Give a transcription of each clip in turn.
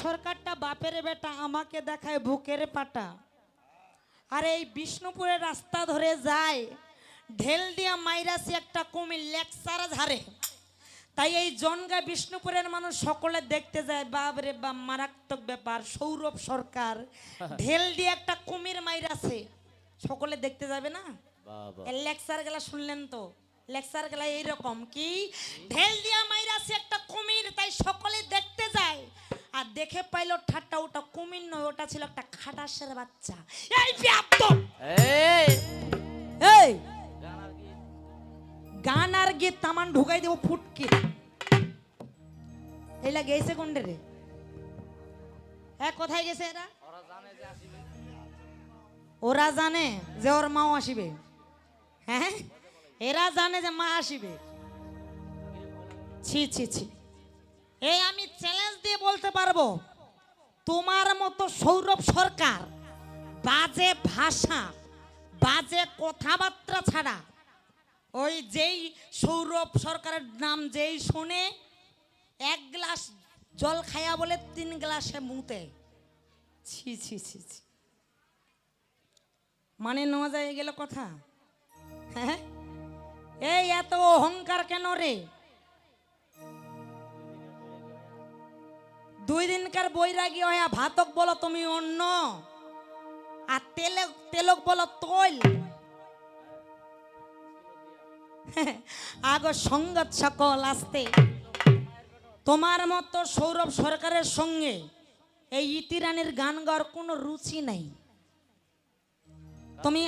সরকারটা বাপের বেটা, আমাকে দেখায় বুকের পাটা। আর এই বিষ্ণুপুরের রাস্তা ধরে যায়, ঢেল দিয়া মাইরাসি একটা কুমির লেকচার ঝাড়ে। তাই এই জনগা বিষ্ণুপুরের মানুষ সকলে দেখতে যায়, বাবরে বাপ মারাত্মক ব্যাপার। সৌরভ সরকার ঢেল দিয়ে একটা কুমির মাইরাছে, সকলে দেখতে যাবে না? লেকচার গেলা শুনলেন তো? লেকচার গেলা এইরকম কি, ঢেল দিয়া মাইরাছে একটা কুমির, তাই সকলে দেখতে যায়। আর দেখে পাইলো ঠাট্টা, ওটা কুমির নয়, ওটা ছিল একটা খাটাসের বাচ্চা। এই বিয়াদব, এই গান আর গীত তামান ঢুকাই দেবো ফুটকি। এলা গেছে কোনটা রে? হ্যাঁ, কোথায় গেছে এরা? ওরা জানে যে ওর মাও আসিবে। হ্যাঁ, এরা জানে যে মা আসিবে। ছি ছি ছি। এই আমি চ্যালেঞ্জ দিয়ে বলতে পারবো, তোমার মতো সৌরভ সরকার বাজে ভাষা, বাজে কথাবার্তা ছাড়া, ওই যেই সৌরভ সরকারের নাম যেই শুনে, এক গ্লাস জল খায়া বলে 3 গ্লাসে মুতে। ছি ছি ছি ছি। মানে নেওয়া যায় গেল কথা? হ্যাঁ, এই এত অহংকার কেন রে? 2 দিনকার বৈরাগী হয়া ভাতক বলো তুমি অন্য, আর তেলক বলো তৈল। আগ সঙ্গত সকল আসতে। তোমার মতো সৌরভ সরকারের সঙ্গে এই ইতিরানির গান গাওয়ার কোনো রুচি নাই। তুমি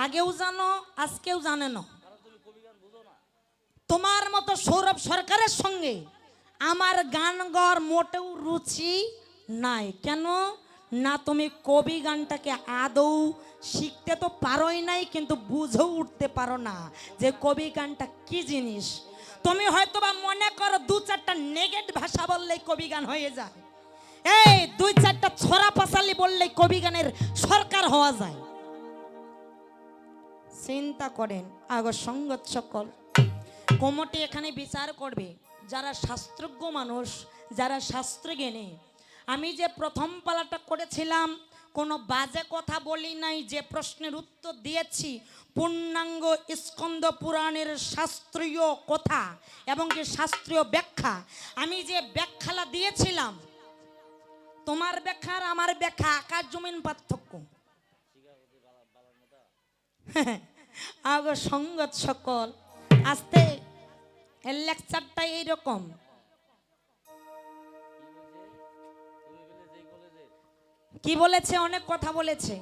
আগেও জানো, আজকেও জানে না। তোমার মতো সৌরভ সরকারের সঙ্গে আমার গান গাওয়ার মোটেও রুচি নাই। কেন না? তুমি কবি গানটাকে আদৌ শিখতে তো পারোই নাই, কিন্তু বুঝেও উঠতে পারো না যে কবি গানটা কি জিনিস। তুমি হয়তো বা মনে করো 2-4টা নেগেটিভ ভাষা বললেই কবি গান হয়ে যায়, এই 2-4টা ছড়া পাশালি বললেই কবি গানের সরকার হওয়া যায়। চিন্তা করেন আগর সঙ্গত সকল। কমিটি এখানে বিচার করবে, যারা শাস্ত্রজ্ঞ মানুষ, যারা শাস্ত্র জ্ঞানী। আমি যে প্রথম পালাটা করেছিলাম, কোনো বাজে কথা বলি নাই, যে প্রশ্নের উত্তর দিয়েছি পূর্ণাঙ্গ স্কন্দ পুরাণের শাস্ত্রীয় কথা এবং কি শাস্ত্রীয় ব্যাখ্যা। আমি যে ব্যাখ্যাটা দিয়েছিলাম, তোমার ব্যাখ্যা আর আমার ব্যাখ্যা আকাশ জমিন পার্থক্য। আগ সঙ্গত সকল আস্তে। এর লেকচারটা এইরকম। কি বলেছে? অনেক কথা বলেছে।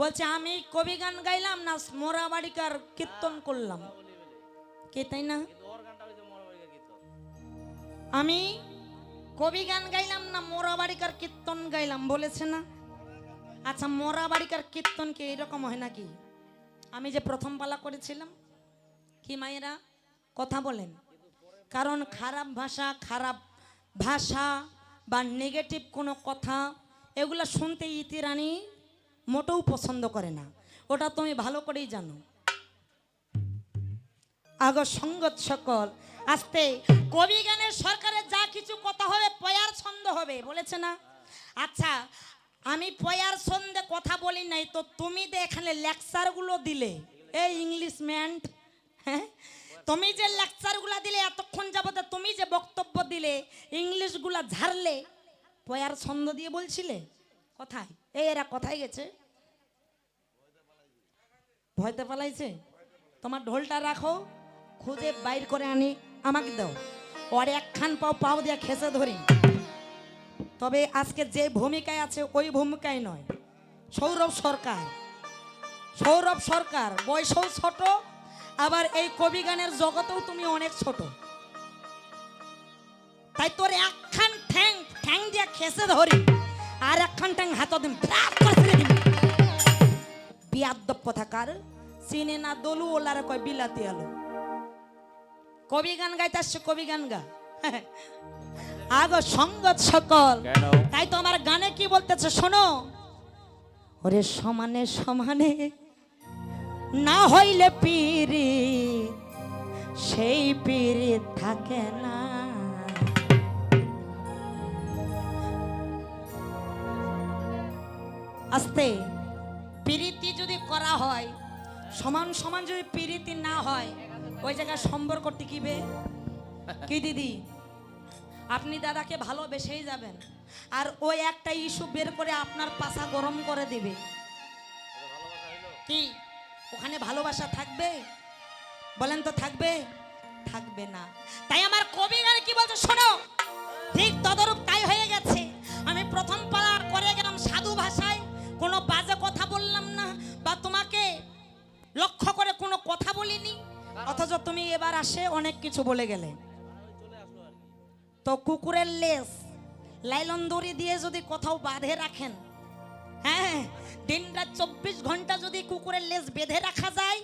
বলছে আমি কবি গান গাইলাম না মোরাবাড়িকার কীর্তন করলাম, কে তাই না? আমি কবি গান গাইলাম না মোরাবাড়িকার কীর্তন গাইলাম, বলেছে না? আচ্ছা, মোরাবাড়িকার কীর্তন কি এইরকম হয় নাকি? আমি যে প্রথম পালা করেছিলাম, কি মায়েরা কথা বলেন? কারণ খারাপ ভাষা বা নেগেটিভ কোনো কথা, এগুলা শুনতে ইতিরানি মোটেও পছন্দ করে না। ওটা তুমি ভালো করেই জানো। আগ সঙ্গত সকল আস্তে। কবি গানের সরকারের যা কিছু কথা হবে পয়ার ছন্দ হবে, বলেছে না? আচ্ছা, আমি পয়ার ছন্দে কথা বলি নাই, তো তুমি যে এখানে লেকচারগুলো দিলে, এই ইংলিশ ম্যান, হ্যাঁ, তুমি যে লেকচারগুলো দিলে এতক্ষণ যাবতে, তুমি যে বক্তব্য দিলে, ইংলিশগুলা ঝাড়লে, পয়ার ছন্দ দিয়ে বলছিলে। কোথায় এই এরা কোথায় গেছে? ভয়তে পালাইছে। তোমার ঢোলটা রাখো, খুঁজে বাইর করে আনি আমাকে দাও, ওর একখান পাও দিয়ে খেসে ধরি। তবে আজকে যে ভূমিকায় আছে ওই ভূমিকায় নয়। সৌরভ সরকার বয়সও ছোট, আবার এই কবি গানের জগতেও তুমি অনেক ছোট। তাই তোর একখান ঠ্যাং দিয়ে খেসে ধরি, আর একখান ঠ্যাং হাত দিন বিয়াদ্দব কথাকার। চিনে না দলু ওলারা কয় বিলাতি আলো। কবি গান গাইতে আসছে, কবি গান গা। আগ সঙ্গত সকল। তাই তো আমার গানে কি বলতেছে শোনো, ওরে সমানে সমানে না হইলে পিরি, সেই পিরি থাকে না। আস্তে প্রীতি যদি করা হয়, সমান সমান যদি প্রীতি না হয়, ওই জায়গায় সম্পর্ক টিকিবে কি দিদি? আপনি দাদাকে ভালোবেসেই যাবেন, আর ওই একটা ইস্যু বের করে আপনার পাছা গরম করে দিবে, কি ওখানে ভালোবাসা থাকবে? বলেন তো থাকবে? থাকবে না। তাই আমার কবি গানে কি বলছে শোনো, ঠিক তদরূপ তাই হয়ে গেছে। আমি প্রথম পালার করে গেলাম সাধু ভাষায়, কোনো বাজে কথা বললাম না, বা তোমাকে লক্ষ্য করে কোনো কথা বলিনি, অথচ তুমি এবার আসে অনেক কিছু বলে গেলে। তো কুকুরের লেজ লাইলন দড়ি দিয়ে যদি কোথাও বাঁধে রাখেন, হ্যাঁ দিন রাত 24 ঘন্টা যদি কুকুরের লেজ বেঁধে রাখা যায়,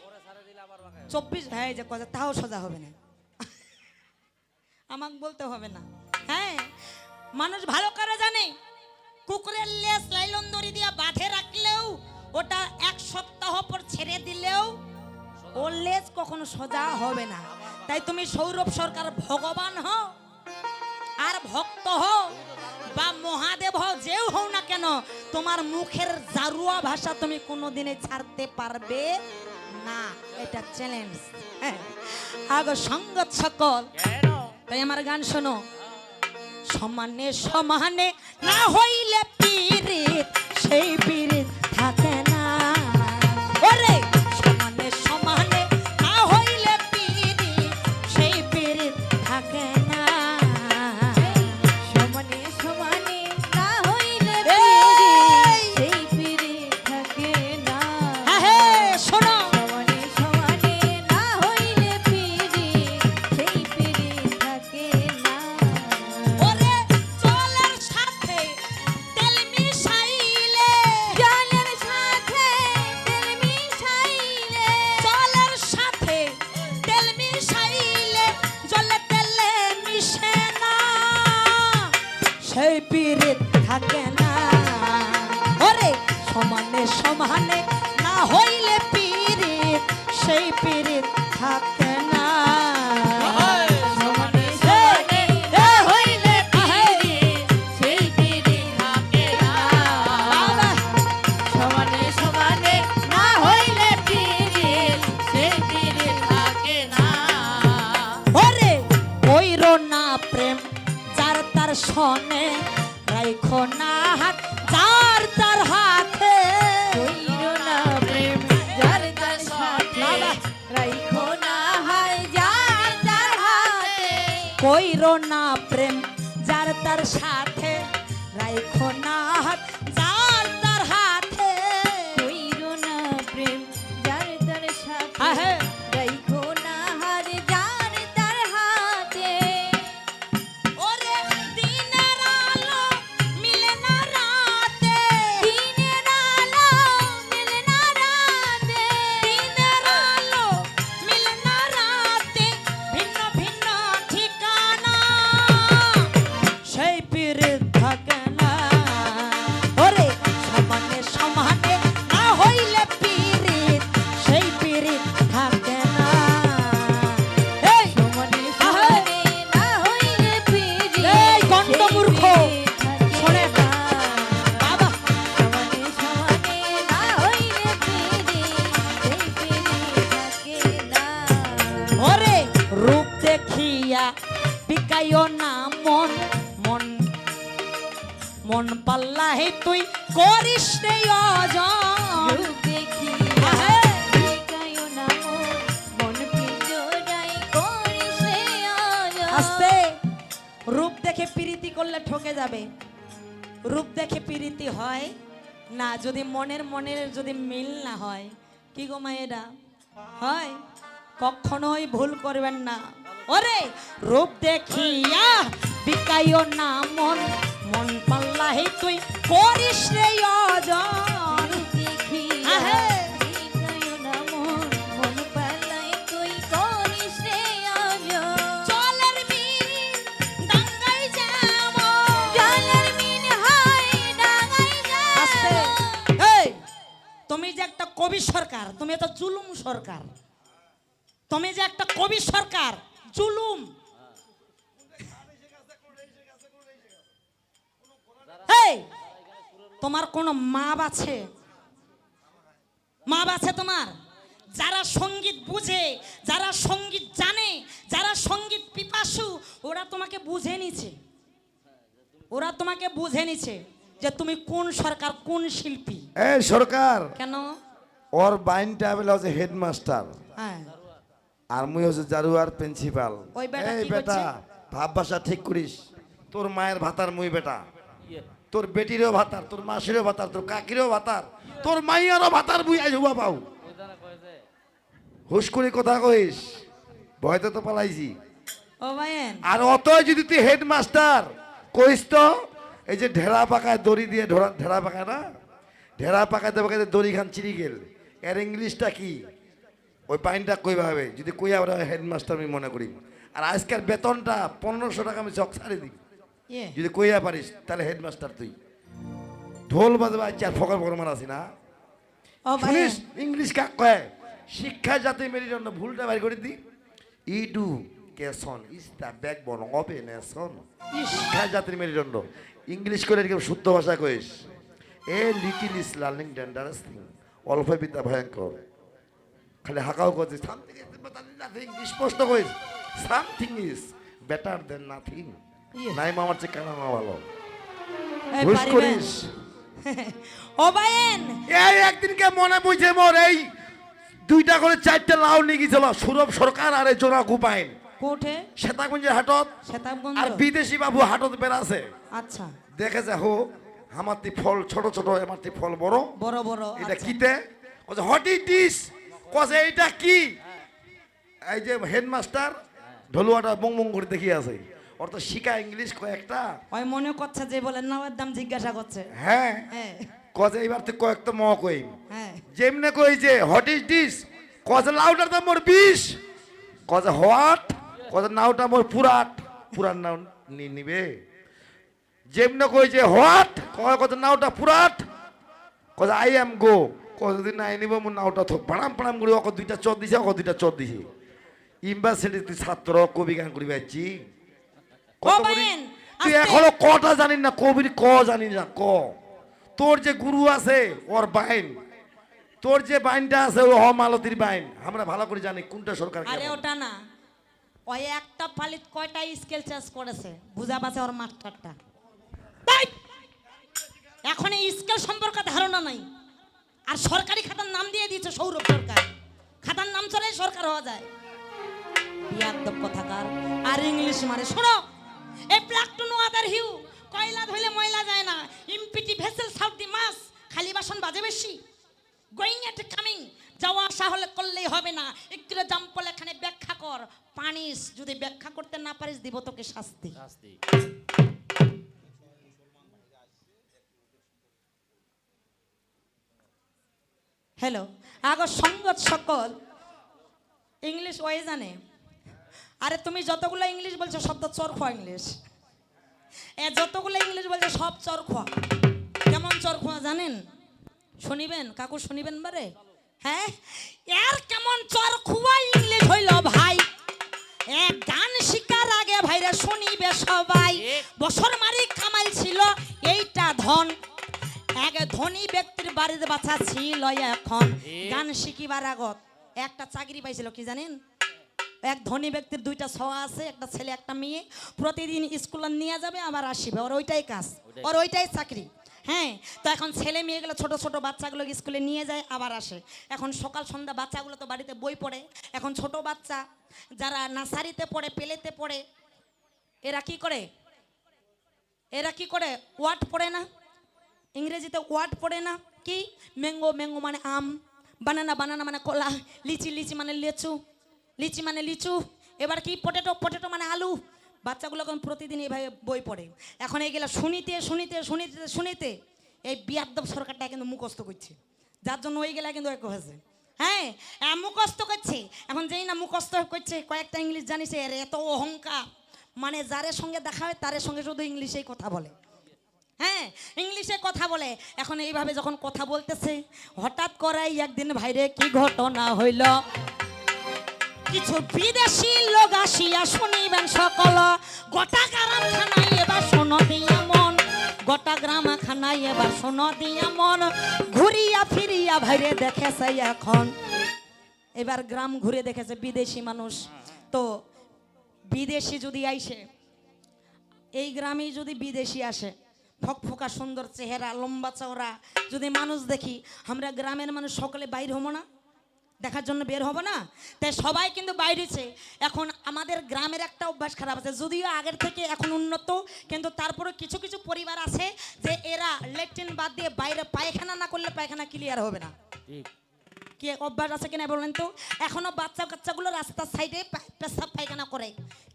24 হ্যাঁ যে কথা তাও সোজা হবে না, আমাকে বলতে হবে না। হ্যাঁ মানুষ ভালো করে জানে কুকুরের লেজ লাইলন দড়ি দিয়ে বাঁধে রাখলেও, ওটা 1 সপ্তাহ পর ছেড়ে দিলেও ওর লেজ কখনো সোজা হবে না। তাই তুমি সৌরভ সরকার ভগবান হও আর ভক্ত হও বা মহাদেব হও, যেও হও না কেন, তোমার মুখের জারুয়া ভাষা তুমি কোনোদিনে ছাড়তে পারবে না, এটা চ্যালেঞ্জ। আগ সঙ্গত সকল, তাই আমার গান শোনো। সমানে সমানে না হইলে পীড়িত, সেই পীড়িত থাকে না। ওরে সমানে সমানে না হইলে পীড়িত, সেই পীড়িত থাকে না। সমানে সমানে না হইলে পীড়িত, সেই পীড়িত থাকে না। হ্যাঁ শোনো, সমানে সমানে না হইলে পীড়িত, সেই পীড়িত থাকে না। ওরে জলের সাথে তেল মিশাইলে, জলের সাথে তেল মিশাইলে, জলের সাথে তেল মিশাইলে, জলে তেলে মিশে না, সেই পীড়িত থাকে না। ওরে সমানে সমানে না হইলে পীড়িত, সেই পীড়িত থাকে না। সমানে সমানে না হইলে পীড়িত, সেই পীড়িত থাকে না। সমানে সমানে না হইলে পীড়িত, সেই পীড়িত থাকে না। ওরে কইরো না প্রেম যার তার সনে, রাইখো না হাত যার তার হাতে। কইরো না প্রেম যার তার সাথে, রাইখো না হায় যার তার হাতে। কইরো না প্রেম যার তার সাথে, রাইখো না হাত যার তার হাতে। কইরো না প্রেম যার তার সাথে, আহে। রাইখো না হার যার তার হাতে। ওরে দিনের আলো মিলে না রাতে, দিনের আলো মিলে না রাতে, দিনের আলো মিলে না রাতে, ভিন্ন ভিন্ন ঠিকানা, সেই পীড়িত থাকে না। ওরে সমানে সমানে না হইলে পীড়িত, সেই পীড়িত থাকে না। এই সমানে সমানে না হইলে পীড়িত, এই গণ্ডমূর্খ, শোনে শোনে বাবা, সমানে সমানে না হইলে পীড়িত, সেই পীড়িত থাকে না। ওরে রূপ দেখিয়া বিকাইও না মন, মন মন পাল্লা হে তুই করিস রে অজন। রূপ দেখিয়া আহে। দেখায়ও না মন, মন পিঞ্জরায় করিস রে আয়োজন। আস্তে, রূপ দেখে প্রীতি করলে ঠকে যাবে। রূপ দেখে প্রীতি হয় না, যদি মনের যদি মিল না হয়। কি গো মায়েরা, হয়? কখনোই ভুল করবেন না। ওরে রূপ দেখিয়া বিকাইও না মন, মন পাল্লা হে তুই করিস রে অজন। রূপ দেখিয়া আহে। দেখায়ও না মন, মন পালাই তুই করিস রে আয়োজন। জলের মিন ডাঙ্গাই যাবো, জলের মিন হয় ডাঙায় আস্তে। যাব। এই তুমি যে একটা কবি সরকার, তুমি তো জুলুম সরকার। তুমি যে একটা কবি সরকার, জুলুম। এই তোমার কোনো মা আছে? মা আছে তোমার? যারা সঙ্গীত বুঝে, যারা সঙ্গীত জানে, যারা সঙ্গীত পিপাসু, ওরা তোমাকে বুঝে নিছে। ওরা তোমাকে বুঝে নিছে যে তুমি কোন সরকার, কোন শিল্পী। এই সরকার, কেন? ওর বাইনটা বেলা হচ্ছে হেডমাস্টার, হ্যাঁ, আর মুই হচ্ছে জারুয়ার প্রিন্সিপাল। ওই বেটা এই কি বেটা, করছে? ভাব ভাষা ঠিক করিস। তোর মায়ের ভাতার মুই বেটা, তোর বেটিরও ভাতার, তোর মাসিরও ভাতার, তোর কাকিরও ভাতার, তোর মাইয়ারও ভাতার মুই আজ হুবা পাও। হুশ করে কথা কইস, ভয়তে তো পালাইছি। ও ভাইয়েন, আর অতই যদি তুই হেডমাস্টার কইস তো, এই যে ঢেরা পাকায় দড়ি দিয়ে ঢেরা পাকায় না, ঢেরা পাকাইতে পাকাইতে দড়ি খান চিরি গেল, এর ইংলিশটা কি? ওই পাইনটা কইবা হবে যদি কই আমরা হেডমাস্টার আমি মনে করি। আর আজকের বেতনটা 1500 টাকা আমি চক ছাড়ে দিই ইয়ে, যদি কইয়া পারিস, তাহলে হেডমাস্টার তুই। ঢোল বাজবা চার ফকর ফকর মারাছি না। ও ভাইয়েন, শুনিস ইংলিশ কাক কয়? শিক্ষা জাতি মেরুদণ্ড, ভুলটা বাইর করে দি। Education is the backbone of a nation. শিক্ষা জাতির মেরুদণ্ড, ইংলিশ করে এরকম শুদ্ধ ভাষা কইস। A little is learning dangerous thing, অল্প বিদ্যা ভয়ঙ্কর। খালি হাঁকাও করছিস, something is better than nothing. স্পষ্ট কইস, something is better than nothing. ইয়ে। নাই মামার চেয়ে কেন না ভালো। এই হুশ পারিবেন? করিস। ও ভাইয়েন, এই একদিনকে মনে বুঝে মোর এই 2টা করে 4টা লাউ নিয়ে গেছিল সুরভ সরকার আর এই জোড়া গুপাইন কোঠে? শ্বেতাগঞ্জের হাটত। শ্বেতাবগঞ্জ। আর বিদেশি বাবু হাটত বেড়াছে, আচ্ছা, দেখেছে হো আমারটি ফল ছোট ছোট, আমারটি ফল বড়। বড় বড়। এটা আচ্ছা। কিতে? কছে হোয়াট ইট ইজ? কছে এইটা কি? এই যে হেডমাস্টার ঢলুয়াটা বং বং করে দেখিয়ে আছে, ওর তো শিখা ইংলিশ কয়েকটা। ওই মনে করছে যে বলেন না, ওর দাম জিজ্ঞাসা করছে। হ্যাঁ, হ্যাঁ কছে এইবার তো কয়েকটা ম কই, হ্যাঁ, যেমনে কই যে হোয়াট ইজ দিস, কছে লাউটার দাম মোর 20, কছে হোয়াট, কছে নাউটা মোর পুরাট, পুরান নাও নিবে। যেমনে কই যে হোয়াট, কয় কছে নাউটা পুরাট, কছে আই এম গো, কছে দিন নাই নিব মোর নাউটা থ পাড়াম পাড়াম করে অক 2টা চট দিছে, অক 2টা চট দিছে। ইউনিভার্সিটি ছাত্র কবি গান করি পাচ্ছি। ও ভাইয়েন, তুই আস্তে। এখনো কটা জানিস না, কবির ক জানিস না ক। তোর যে গুরু আছে ওর বাইন, তোর যে বাইনটা আছে ও মালতীর বাইন, আমরা ভালো করে জানি কোনটা সরকার আরে কেমন। ওটা না, ওই একটা পালিত কয়টা স্কেল চেঞ্জ করেছে বুঝা পাচ্ছে ওর মাস্টারটা। তাই এখন এই স্কেল সম্পর্কে ধারণা নাই। আর সরকারি খাতার নাম দিয়ে দিয়েছে সৌরভ সরকার, খাতার নাম চলে সরকার হওয়া যায়। বিয়াদব কথাকার। আর ইংলিশ মানে শোনো, এই black to no other hue, কয়লা ধইলে ময়লা যায় না, ইম্পিটি ভেসেল সাউথ দি মাস, খালি বাসন বাজে বেশি। গোয়িং এট কামিং, যাওয়া আসা হলে করলেই হবে না, এক্সাম্পল এখানে ব্যাখ্যা কর। পানিশ, যদি ব্যাখ্যা করতে না পারিস দিব তোকে শাস্তি। হ্যালো, আগো সঙ্গত সকল ইংলিশ ওই জানে। আরে তুমি যতগুলো ইংলিশ বলছো সব তো চরখোয়া ইংলিশ। যতগুলো ইংলিশ বলছো সব চরখোয়া। কেমন চরখোয়া জানেন? শুনিবেন কাকু, শুনিবেন বারে? হ্যাঁ, এর কেমন চরখোয়া ইংলিশ হইল ভাই। গান শিকার আগে ভাইরা শুনিবে সবাই। বছর মারি কামাল ছিল এইটা ধন, এক ধনী ব্যক্তির বাড়িতে বাচ্চা ছিল এখন। গান শিখিবার আগত একটা চাকরি পাইছিল কি জানেন? এক ধনী ব্যক্তির 2টা ছোয়া আছে, একটা ছেলে একটা মেয়ে। প্রতিদিন স্কুলে নিয়ে যাবে আবার আসবে, ওর ওইটাই কাজ, ওর ওইটাই চাকরি। হ্যাঁ, তো এখন ছেলে মেয়েগুলো ছোট ছোট বাচ্চাগুলো স্কুলে নিয়ে যায় আবার আসে। এখন সকাল সন্ধ্যা বাচ্চাগুলো তো বাড়িতে বই পড়ে। এখন ছোট বাচ্চা যারা নার্সারিতে পড়ে, পেলেতে পড়ে, এরা কি করে? এরা কি করে? ওয়ার্ড পড়ে না, ইংরেজিতে ওয়ার্ড পড়ে না। কি? ম্যাঙ্গো, ম্যাঙ্গো মানে আম, বানানা, বানানা মানে কলা, লিচি, লিচি মানে লিচু, লিচি মানে লিচু। এবার কি? পটেটো, পটেটো মানে আলু। বাচ্চাগুলো এখন প্রতিদিন এইভাবে বই পড়ে। এখন এইগুলা শুনিতে শুনিতে শুনিতে শুনিতে এই বিয়াদব সরকারটা কিন্তু মুখস্থ করছে, যার জন্য ওইগুলা কিন্তু এক হয়েছে। হ্যাঁ, মুখস্থ করছে। এখন যেই না মুখস্থ করছে, কয়েকটা ইংলিশ জানিস, এর এত অহংকার, মানে যারের সঙ্গে দেখা হয় তার সঙ্গে শুধু ইংলিশেই কথা বলে। হ্যাঁ, ইংলিশে কথা বলে। এখন এইভাবে যখন কথা বলতেছে, হঠাৎ করাই একদিন ভাইরে কি ঘটনা হইল। কিছু বিদেশি লোক আসিয়া শুনিবেন সকল, গোটা কারখানায় এবার শোনো দিয়া মন। গোটা গ্রাম খানাই এবার শোনো দিয়া মন ঘুরিয়া ফিরিয়া ভাইরে দেখেছে এখন। এবার গ্রাম ঘুরে দেখেছে বিদেশি মানুষ। তো বিদেশি যদি আইসে, এই গ্রামেই যদি বিদেশি আসে, ফকফকা সুন্দর চেহারা, লম্বা চওড়া যদি মানুষ দেখি, আমরা গ্রামের মানুষ সকলে বাইর হবো না? দেখার জন্য বের হবো না? তাই সবাই কিন্তু বাইরেছে। এখন আমাদের গ্রামের একটা অভ্যাস খারাপ আছে, যদিও আগের থেকে এখন উন্নত, কিন্তু তারপরে কিছু কিছু পরিবার আছে যে এরা ল্যাট্রিন বাদ দিয়ে বাইরে পায়খানা না করলে পায়খানা ক্লিয়ার হবে না। কি অভ্যাস আছে কিনা বলেন তো? এখনো বাচ্চা কাচ্চাগুলো রাস্তার সাইডে পেশাব পায়খানা করে।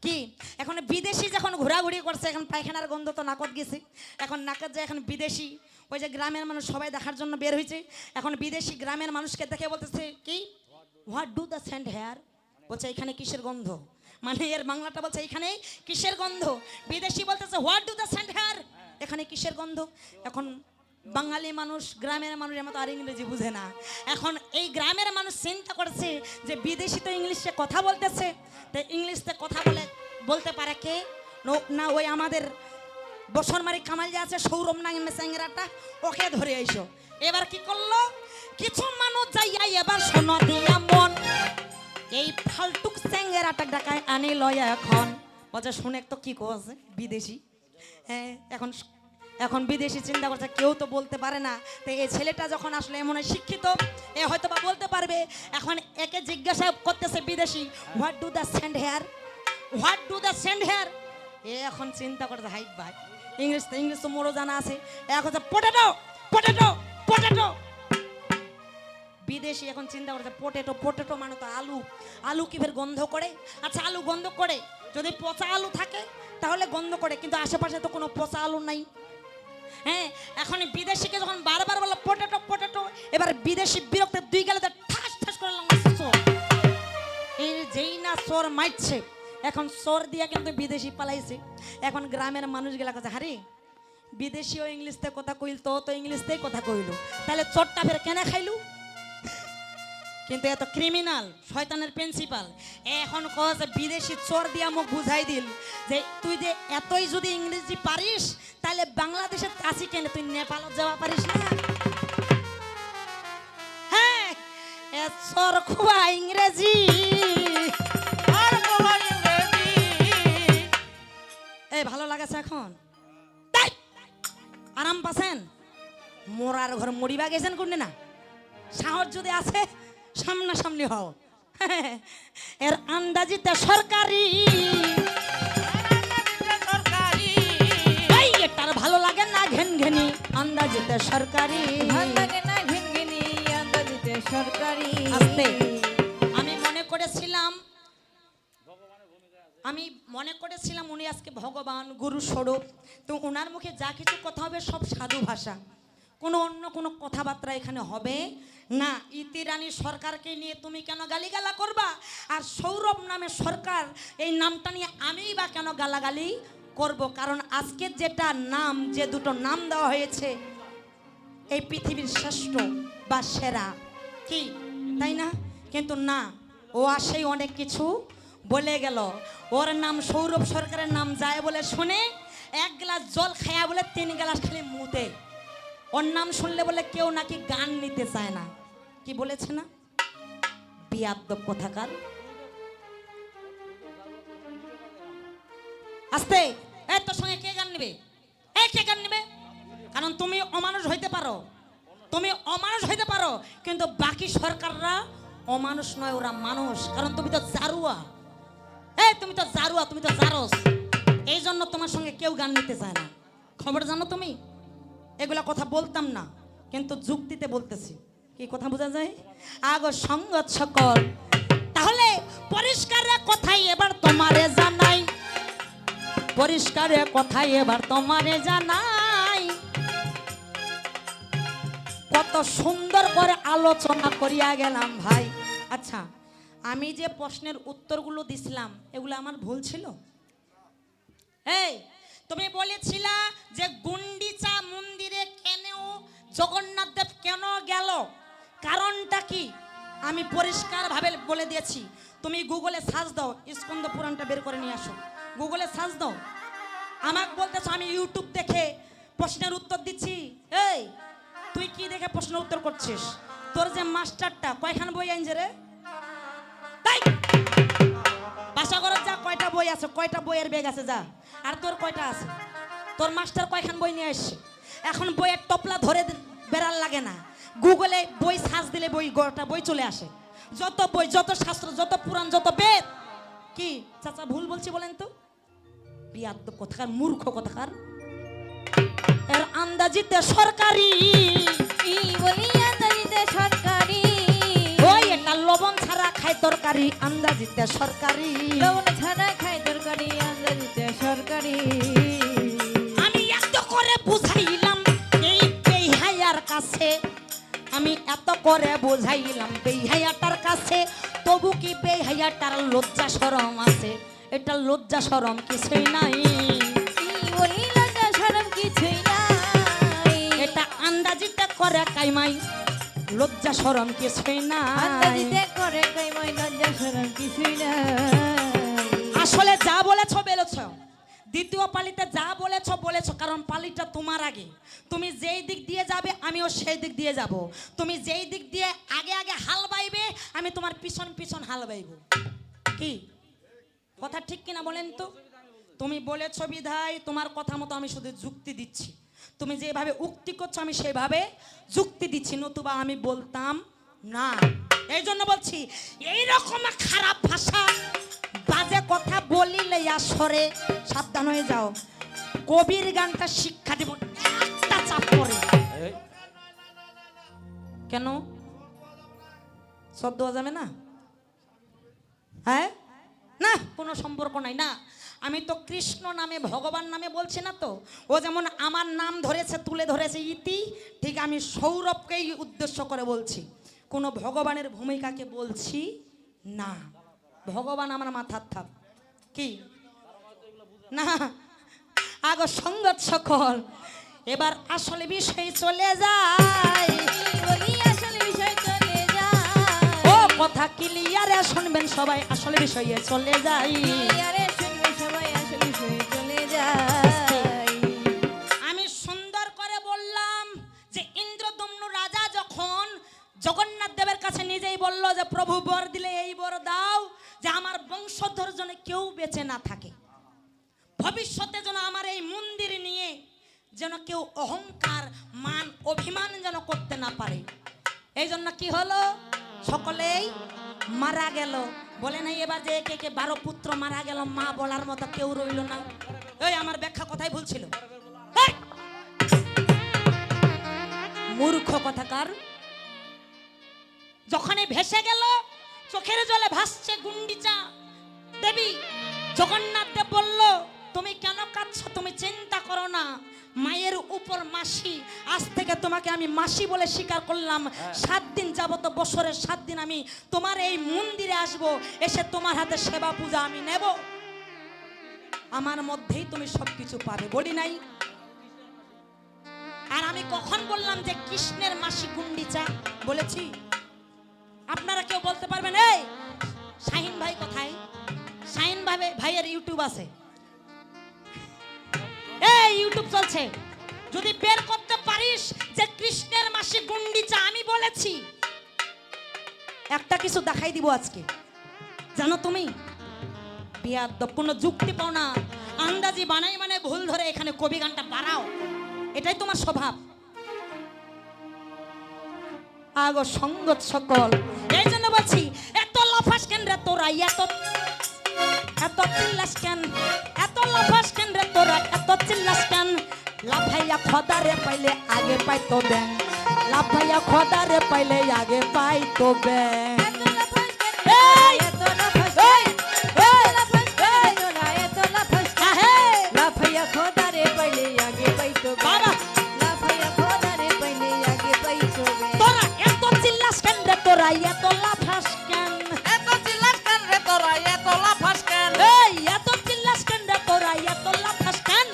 কি এখন বিদেশি যখন ঘোরাঘুরি করছে, এখন পায়খানার গন্ধ তো নাকত গেছে, এখন নাকত যায়। এখন বিদেশি ওই যে গ্রামের মানুষ সবাই দেখার জন্য বের হয়েছে। এখন বিদেশি গ্রামের মানুষকে দেখে বলতেছে কি, what do the scent here? বলছে এখানে কিসের গন্ধ, মানে এর বাংলাটা বলছে এখানে কিসের গন্ধ। বিদেশি বলতেছে what do the scent here, এখানে কিসের গন্ধ। এখন বাঙালি মানুষ, গ্রামের মানুষ এমন আর ইংরেজি বুঝে না। এখন এই গ্রামের মানুষ চিন্তা করছে যে বিদেশি তো ইংলিশে কথা বলতেছে, তাই ইংলিশে কথা বলতে পারে কে না, ওই আমাদের বসরমারি কামাল যে আছে সৌরভ নামে স্যাংরাটা, ওকে ধরে আইসো। এবার কি করলো কিছু মানুষ যাইয়া এবার শোনো দিয়া মন এই ফালতুক স্যাংরাটা ডাকায় আনি লয়া। এখন বলছে শুনে তো কি করছে বিদেশি। হ্যাঁ, এখন বিদেশি চিন্তা করছে কেউ তো বলতে পারে না, তো এই ছেলেটা যখন আসলে এমন শিক্ষিত, এ হয়তো বা বলতে পারবে। এখন একে জিজ্ঞাসা করতেছে বিদেশি, what do the send here, what do the send here. এ এখন চিন্তা করতে হাই ভাই, ইংলিশ তো মোরও জানা আছে। এখন হচ্ছে পটেটো পটেটো পটেটো। বিদেশি এখন চিন্তা করছে পটেটো পটেটো মানে তো আলু, আলু কি ফের গন্ধ করে? আচ্ছা আলু গন্ধ করে, যদি পচা আলু থাকে তাহলে গন্ধ করে, কিন্তু আশেপাশে তো কোনো পচা আলু নাই। হ্যাঁ, এখন বিদেশিকে যখন বারবার বললো পটেটো পটেটো, এবার বিদেশি বিরক্ত দুই গেলে ঠাস ঠাস করে এই যেই না চোর মারছে, এখন চোর দিয়া কিন্তু বিদেশি পালাইছে। এখন গ্রামের মানুষগুলা কাছে হারে বিদেশিও ইংলিশতে কথা কইল, তো ইংলিশতেই কথা কইল, তাহলে চোরটা ফের কেনে খাইলু? কিন্তু এত ক্রিমিনাল শয়তানের প্রিন্সিপাল এখন কছে বিদেশি চোর দিয়া মুখ বুঝাই দিল যে তুই যে এতই যদি ইংরেজি পারিস তাহলে বাংলাদেশে আসি কেন, তুই নেপাল যাওয়া পারিস না? হ্যাঁ, এ চোর খুয়া ইংরেজি। এই ভালো লাগেছে এখন? আরাম পাচ্ছেন? মোরার ঘর মরিবা গেছেন কোন না? সাহস যদি আছে সামনাসামনি হও। এর আন্দাজিতে সরকারি, এটার ভালো লাগে না ঘেন ঘেনি, আন্দাজিতে সরকারি ভালো লাগে না ঘিনঘিনি, আন্দাজিতে সরকারি। আস্তে আমি মনে করেছিলাম উনি আজকে ভগবান গুরু স্বরূপ, তো ওনার মুখে যা কিছু কথা হবে সব সাধু ভাষা, কোনো অন্য কোনো কথাবার্তা এখানে হবে না। ইতি রানী সরকারকে নিয়ে তুমি কেন গালিগালা করবা? আর সৌরভ নামে সরকার এই নামটা নিয়ে আমিই বা কেন গালাগালি করব? কারণ আজকে যেটা নাম, যে দুটো নাম দেওয়া হয়েছে এই পৃথিবীর শ্রেষ্ঠ বা সেরা, কি তাই না? কিন্তু না, ও আসেই অনেক কিছু বলে গেল। ওর নাম সৌরভ সরকারের নাম যায় বলে শুনে এক গ্লাস জল খায়া বলে 3 গ্লাস খালি মুতে। ওর নাম শুনলে বলে কেউ নাকি গান নিতে চায় না। কি বলেছে না? বিয়াদ্দব কোথাকার। আস্তে, এই তোর সঙ্গে কে গান নেবে? কে গান নেবে? কারণ তুমি অমানুষ হইতে পারো, কিন্তু বাকি সরকাররা অমানুষ নয়, ওরা মানুষ। কারণ তুমি তো জারুয়া, তুমি তো জারস। এই জন্য তোমার সঙ্গে কেউ গান নিতে চায় না। খবর জানো তুমি? এগুলা কথা বলতাম না, কিন্তু যুক্তিতে বলতেছি। কি কথা বোঝা যায়? আগো সঙ্গত সকল। তাহলে পরিষ্কার কথাই এবার তোমারে জানাই, পরিষ্কার কথাই এবার তোমারে জানাই। কত সুন্দর করে আলোচনা করিয়া গেলাম ভাই। আচ্ছা, আমি যে প্রশ্নের উত্তরগুলো দিছিলাম এগুলো আমার ভুল ছিল? এই তুমি বলেছিলা যে গুন্ডিচা মন্দিরে কেন জগন্নাথ দেব কেন গেল, কারণটা কি? আমি পরিষ্কার ভাবে বলে দিয়েছি। তুমি গুগলে সার্চ দাও, স্কন্দ পুরাণটা বের করে নিয়ে আসো, গুগলে সার্চ দাও। আমাকে বলতেছো আমি ইউটিউব দেখে প্রশ্নের উত্তর দিচ্ছি। এই তুই কি দেখে প্রশ্ন উত্তর করছিস? তোর যে মাস্টারটা কয়খান বই আনছে রে? তাই বাসা ঘরে যা, কয়টা বই আছে, কয়টা বইয়ের ব্যাগ আছে যা। আর তোর কয়টা আছে? তোর মাস্টার কয়খান বই নিয়ে আসছে? এখন বইয়ের টপলা ধরে বেড়াল লাগে না, গুগলে বই সার্চ দিলে বই গোটা বই চলে আসে। যত বই, যত শাস্ত্র, যত পুরাণ, যত বেদ। কি চাচা ভুল বলছি বলেন তো? বিয়াদ্দব কোথাকার, মূর্খ কোথাকার। এর আন্দাজিতে সরকারি, কি বলি আন্দাজিতে সরকারি, ওই এটা লবণ ছাড়া খায় তরকারি, আন্দাজিতে সরকারি। লবণ ছাড়া খাই তরকারি, আন্দাজিতে সরকারি। আমি এত করে বুঝাইলাম এই বেহায়ার কাছে, আমি এত করে বুঝাইলাম বেহায়াটার কাছে, তবু কি বেহায়াটার লজ্জা শরম আছে? এটা লজ্জা শরম কিছুই নাই। কি বলি লজ্জা শরম কিছুই নাই, এটা আন্দাজিতে করে কাইমাই, লজ্জা শরম কিছুই নাই। আন্দাজিতে করে কাইমাই, লজ্জা শরম কিছুই নাই। আসলে যা বলেছ বলেছ, দ্বিতীয় পালিতে যা বলেছ বলেছ, কারণ পালিটা তোমার আগে। তুমি যেই দিক দিয়ে যাবে আমিও সেই দিক দিয়ে যাব। তুমি যেই দিক দিয়ে আগে আগে হাল বাইবে, আমি তোমার পিছন পিছন হাল বাইব। কি কথা ঠিক কিনা বলেন তো? তুমি বলেছ বিধায় তোমার কথা মতো আমি শুধু যুক্তি দিচ্ছি। তুমি যেভাবে উক্তি করছো আমি সেভাবে যুক্তি দিচ্ছি, নতুবা আমি বলতাম না। এই জন্য বলছি, এইরকম খারাপ ভাষা, বাজে কথা বলিলে আসরে সাবধান হয়ে যাও। কবির গানটা শিক্ষা দিব, একটা চাপ করে। কেন শব্দ যাবে না? হ্যাঁ না, কোনো সম্পর্ক নাই না। আমি তো কৃষ্ণ নামে, ভগবান নামে বলছি না তো। ও যেমন আমার নাম ধরেছে, তুলে ধরেছে ইতি, ঠিক আমি সৌরভকেই উদ্দেশ্য করে বলছি, কোনো ভগবানের ভূমিকাকে বলছি না। ভগবান আমার মাথার থাপ। কি না, আগো সঙ্গত সকল, এবার আসলে বিষয় চলে যায়। কি বলি আসল বিষয় চলে যায়, ও কথা ক্লিয়ারে শুনবেন সবাই, আসলে বিষয়ে চলে যাই। আরে শুনবে সবাই, আসল বিষয় চলে যায়। আমি সুন্দর করে বললাম যে ইন্দ্রদম্নু রাজা যখন জগন্নাথ দেবের কাছে নিজেই বলল যে প্রভু বর দিলে এই বর দাও, যে আমার বংশধর যেন কেউ বেঁচে না থাকে, ভবিষ্যতে যেন আমার এই মন্দির নিয়ে যেন কেউ অহংকার, মান, অভিমান যেন করতে না পারে। এই জন্য কি হলো, সকলেই মারা গেল। বলে নাই এবার যে একে একে 12 পুত্র মারা গেল, মা বলার মতো কেউ রইল না। এই আমার ব্যাখ্যা কথাই ভুল ছিল? এই! মূর্খ কথাকার। যখনই ভেসে গেল, চোখের জলে ভাসছে গুন্ডিচা দেবী, জগন্নাথ দেব বলল তুমি কেন কাঁদছো? তুমি চিন্তা করো না, মায়ের উপর মাসি, আজ থেকে তোমাকে আমি মাসি বলে স্বীকার করলাম। 7 দিন যাবত, বছরের 7 দিন আমি তোমার এই মন্দিরে আসব, এসে তোমার হাতে সেবা পূজা আমি নেব, আমার মধ্যেই তুমি সবকিছু পাবে। বলি নাই? আর আমি কখন বললাম যে কৃষ্ণের মাসি গুন্ডিচা? বলেছি? আপনারা কেউ বলতে পারবেন? এই শাহিন ভাই কোথায়? শাহিন ভাইয়ের ইউটিউব আছে, এই ইউটিউব চলছে, যদি বের করতে পারিস যে কৃষ্ণের মাসি গুন্ডিচা আমি বলেছি, একটা কিছু দেখাই দিব আজকে। জানো তুমি বিয়াদ্দব, কোনো যুক্তি পাও না, আন্দাজি বানাই মানে ভুল ধরে এখানে কবি গানটা বাড়াও, এটাই তোমার স্বভাব। আগো সঙ্গত সকল, এই জন্য বলছি এত লাফাস কেন রে তোরা, এত চিল্লাস কেন, এত লাফাস কেন রে তোরা, এত চিল্লাস কেন? লাফাইয়া খোদারে পাইলে আগে পাইতো ব্যাং, লাফাইয়া খোদারে পাইলে আগে পাইতো ব্যাং। এত লাফাস কেন, এই! এত লাফাস কেন, এত লাফাস কেন তোরা, এত লাফাস কেন? লাফাইয়া খোদারে পাইলে আগে পাইতো ব্যাং, বাবা! লাফাইয়া খোদারে পাইলে আগে পাইতো ব্যাং। তোরা এত চিল্লাস কেন রে তোরা, এত লাফাস কেন? এত চিল্লাস কেন রে তোরা, এত লাফাস কেন? এই এত চিল্লাস কেন রে তোরা, এত লাফাস কেন?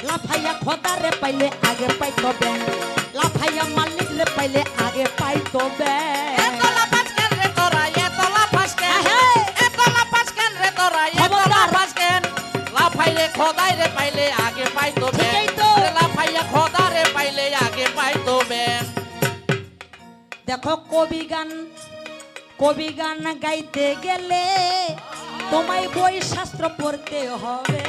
লাফাইয়া খোদারে পাইলে আগে পাইতো ব্যাং, লাফাইয়া মালিক রে পাইলে আগে পাইতো ব্যাং। এত লাফাস কেন রে তোরা, এত লাফাস কেন? এত লাফাস কেন রে তোরা, এত খবরদার! লাফাস কেন? লাফাইলে খোদাই রে পাইলে আগে পাইতো ব্যাং, ঠিকই তো। লাফাইয়া খোদাই দেখো কবি গান গাইতে গেলে তোমায় বই শাস্ত্র পড়তে হবে।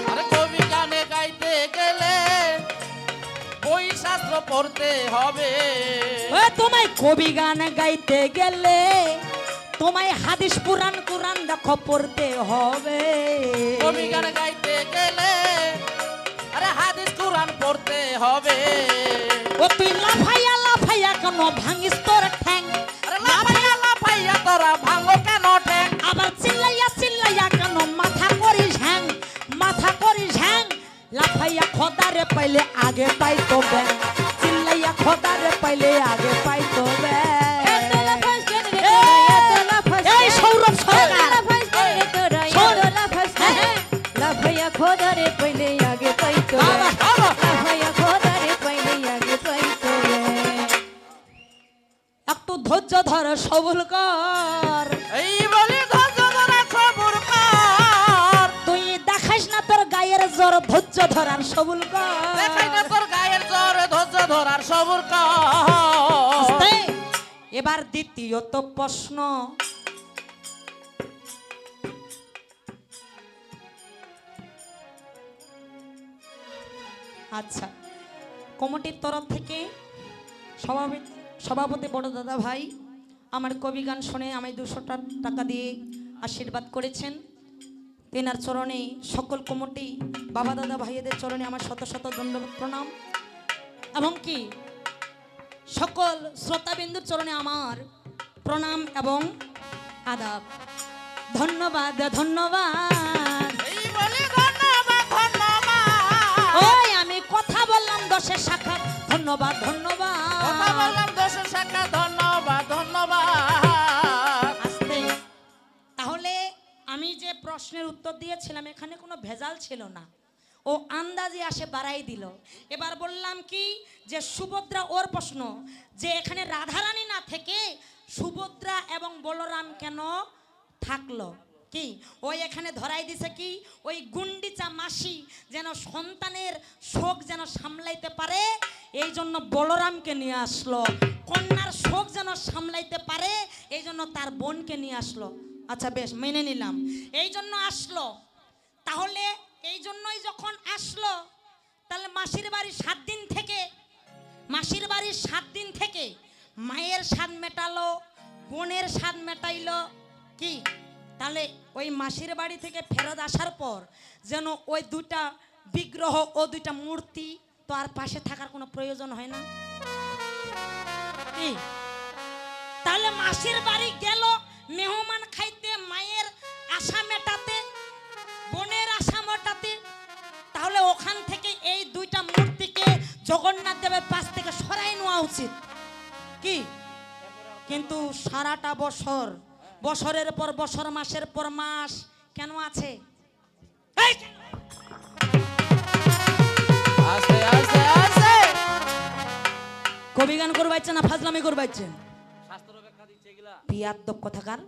আরে কবি গানে গাইতে গেলে বই শাস্ত্র পড়তে হবে। তোমায় কবি গান গাইতে গেলে তোমায় হাদিস পুরাণ কুরআন দেখো পড়তে হবে। কবি গান গাইতে গেলে আরে হাদিস কুরআন পড়তে হবে। ও তুই লাফাইয়া কেন ভাঙিস তোর ঠ্যাং? আরে লাফাইয়া তোরা ভাঙো কেন ঠ্যাং? আবার চিল্লাইয়া কেন মাথা করিস হ্যাং? লাফাইয়া খোদারে পাইলে আগে পাইতো ব্যাং, চিল্লাইয়া খোদারে পাইলে আগে পাইতো ব্যাং। এই সৌরভ সরকার খোদারে পইলে আগে পাইতো, লাফাইয়া খোদারে পইলে আগে পাইতো। একটু ধৈর্য ধর সবল কর, এই বলি ধৈর্য ধরে সবুর কর। তুই দেখাস না তোর গায়ের জ্বর, ধৈর্য ধরার সবল দেখাই না কর। তোর গায়ের জ্বর, ধৈর্য ধরার সবুর কর। আস্তে। এবার দ্বিতীয়ত প্রশ্ন, আচ্ছা কমিটির তরফ থেকে সভাপতি বড় দাদা ভাই আমার কবি গান শুনে আমি 200 টাকা দিয়ে আশীর্বাদ করেছেন। তেনার চরণে সকল কমিটি বাবা দাদা ভাইদের চরণে আমার শত শত দণ্ডবত প্রণাম, এবং কি সকল শ্রোতাবিন্দুর চরণে আমার প্রণাম এবং আদাব। ধন্যবাদ ধন্যবাদ। এই বলি ধন্যবাদ ধন্যবাদ। ওই আমি কথা বললাম 10 শাখা, ধন্যবাদ ধন্যবাদ। কথা বললাম 10 শাখা, ধন্যবাদ ধন্যবাদ। আস্তে। তাহলে আমি যে প্রশ্নের উত্তর দিয়েছিলাম এখানে কোনো ভেজাল ছিল না, ও আন্দাজে আসে বাড়াই দিল। এবার বললাম কি যে সুভদ্রা, ওর প্রশ্ন যে এখানে রাধারানী না থেকে সুভদ্রা এবং বলরাম কেন থাকলো, কি ওই এখানে ধরাই দিছে কি ওই গুন্ডিচা মাসি যেন সন্তানের শোক যেন সামলাইতে পারে, এই জন্য বলরামকে নিয়ে আসলো। কন্যার শোক যেন সামলাইতে পারে এই জন্য তার বোনকে নিয়ে আসলো। আচ্ছা বেশ, মেনে নিলাম, এই জন্য আসলো। তাহলে এই জন্যই যখন আসলো, তাহলে মাসির বাড়ি 7 দিন থেকে, মাসির বাড়ির 7 দিন থেকে মায়ের স্বাদ মেটালো, বোনের স্বাদ মেটাইলো কি, তাহলে ওই মাসির বাড়ি থেকে ফেরত আসার পর যেন ওই 2টা বিগ্রহ ও 2টা মূর্তি তো আর পাশে থাকার কোনো প্রয়োজন হয় না কি? তাহলে মাসির বাড়ি গেল মেহমান খাইতে, মায়ের আশা মেটাতে, বোনের আশা মেটাতে, তাহলে ওখান থেকে এই 2টা মূর্তিকে জগন্নাথ দেবের পাশ থেকে সরাই নেওয়া উচিত কি? কিন্তু সারাটা বছর, বছরের পর বছর, মাসের পর মাস কেন আছে? এই আস্তে আস্তে আস্তে কবি গান করবাইছে না ফাজলামি করবাইছে? শাস্ত্র ব্যাখ্যা দিচ্ছে এগুলা। বিয়াদ্দব কথাকার।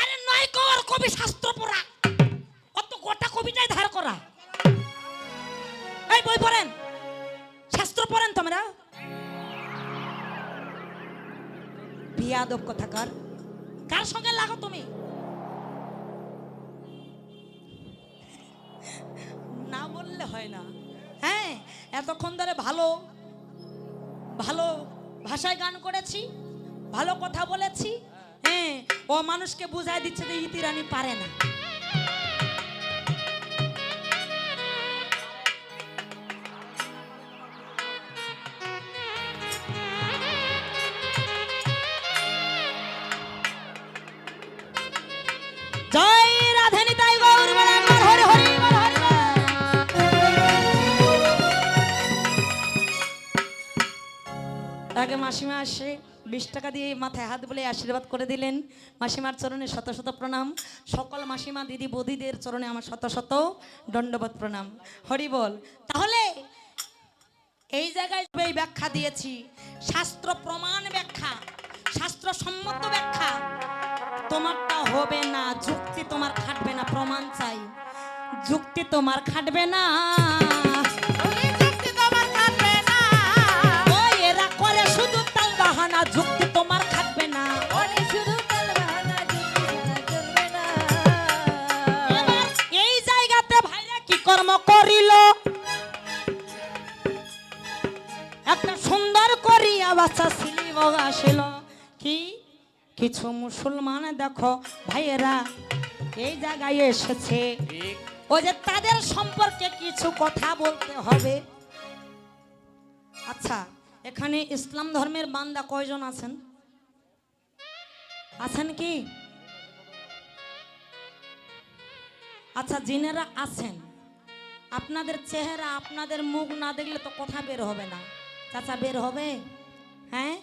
আরে নয় কর কবি শাস্ত্র পড়া, অত গোটা কবিটাই ধার করা। এই বই পড়েন, শাস্ত্র পড়েন তোমরা। বিয়াদব কথাকার, কার সঙ্গে লাগো তুমি? না বললে হয় না। হ্যাঁ, এতক্ষণ ধরে ভালো ভালো ভাষায় গান করেছি, ভালো কথা বলেছি। হ্যাঁ, ও মানুষকে বুঝাই দিচ্ছে যে ইতি রানী পারে না। জয় রাধে নিতাই গৌর বরাবর, হরি হরি বল, হরি বল। আগে মাসিমা আসে 20 টাকা দিয়ে মাথায় হাত বলে আশীর্বাদ করে দিলেন। মাসিমার চরণে শত শত প্রণাম। সকল মাসিমা দিদি বৌদিদের চরণে আমার শত শত দণ্ডবত প্রণাম। হরি বল। তাহলে এই জায়গায় এই ব্যাখ্যা দিয়েছি, শাস্ত্র প্রমাণ ব্যাখ্যা, শাস্ত্র সম্মত ব্যাখ্যা। তোমারটা হবে না, যুক্তি তোমার খাটবে না, প্রমাণ চাই। যুক্তি তোমার খাটবে না, যুক্তি তোমার কাটবে না। ওই এরা করে শুধু তাল একটা সুন্দর করিয়া বাচ্চা ছিলি বগাছিল কি কিছু মুসলমান দেখো ভাইয়েরা এই জায়গায় এসেছে ঠিক ও যে তাদের সম্পর্কে কিছু কথা বলতে হবে। আচ্ছা, এখানে ইসলাম ধর্মের বান্দা কয়জন আছেন? আছেন কি? আচ্ছা, যিনারা আছেন আপনাদের চেহারা আপনাদের মুখ না দেখলে তো কথা বের হবে না। চাচা বের হবে? হ্যাঁ,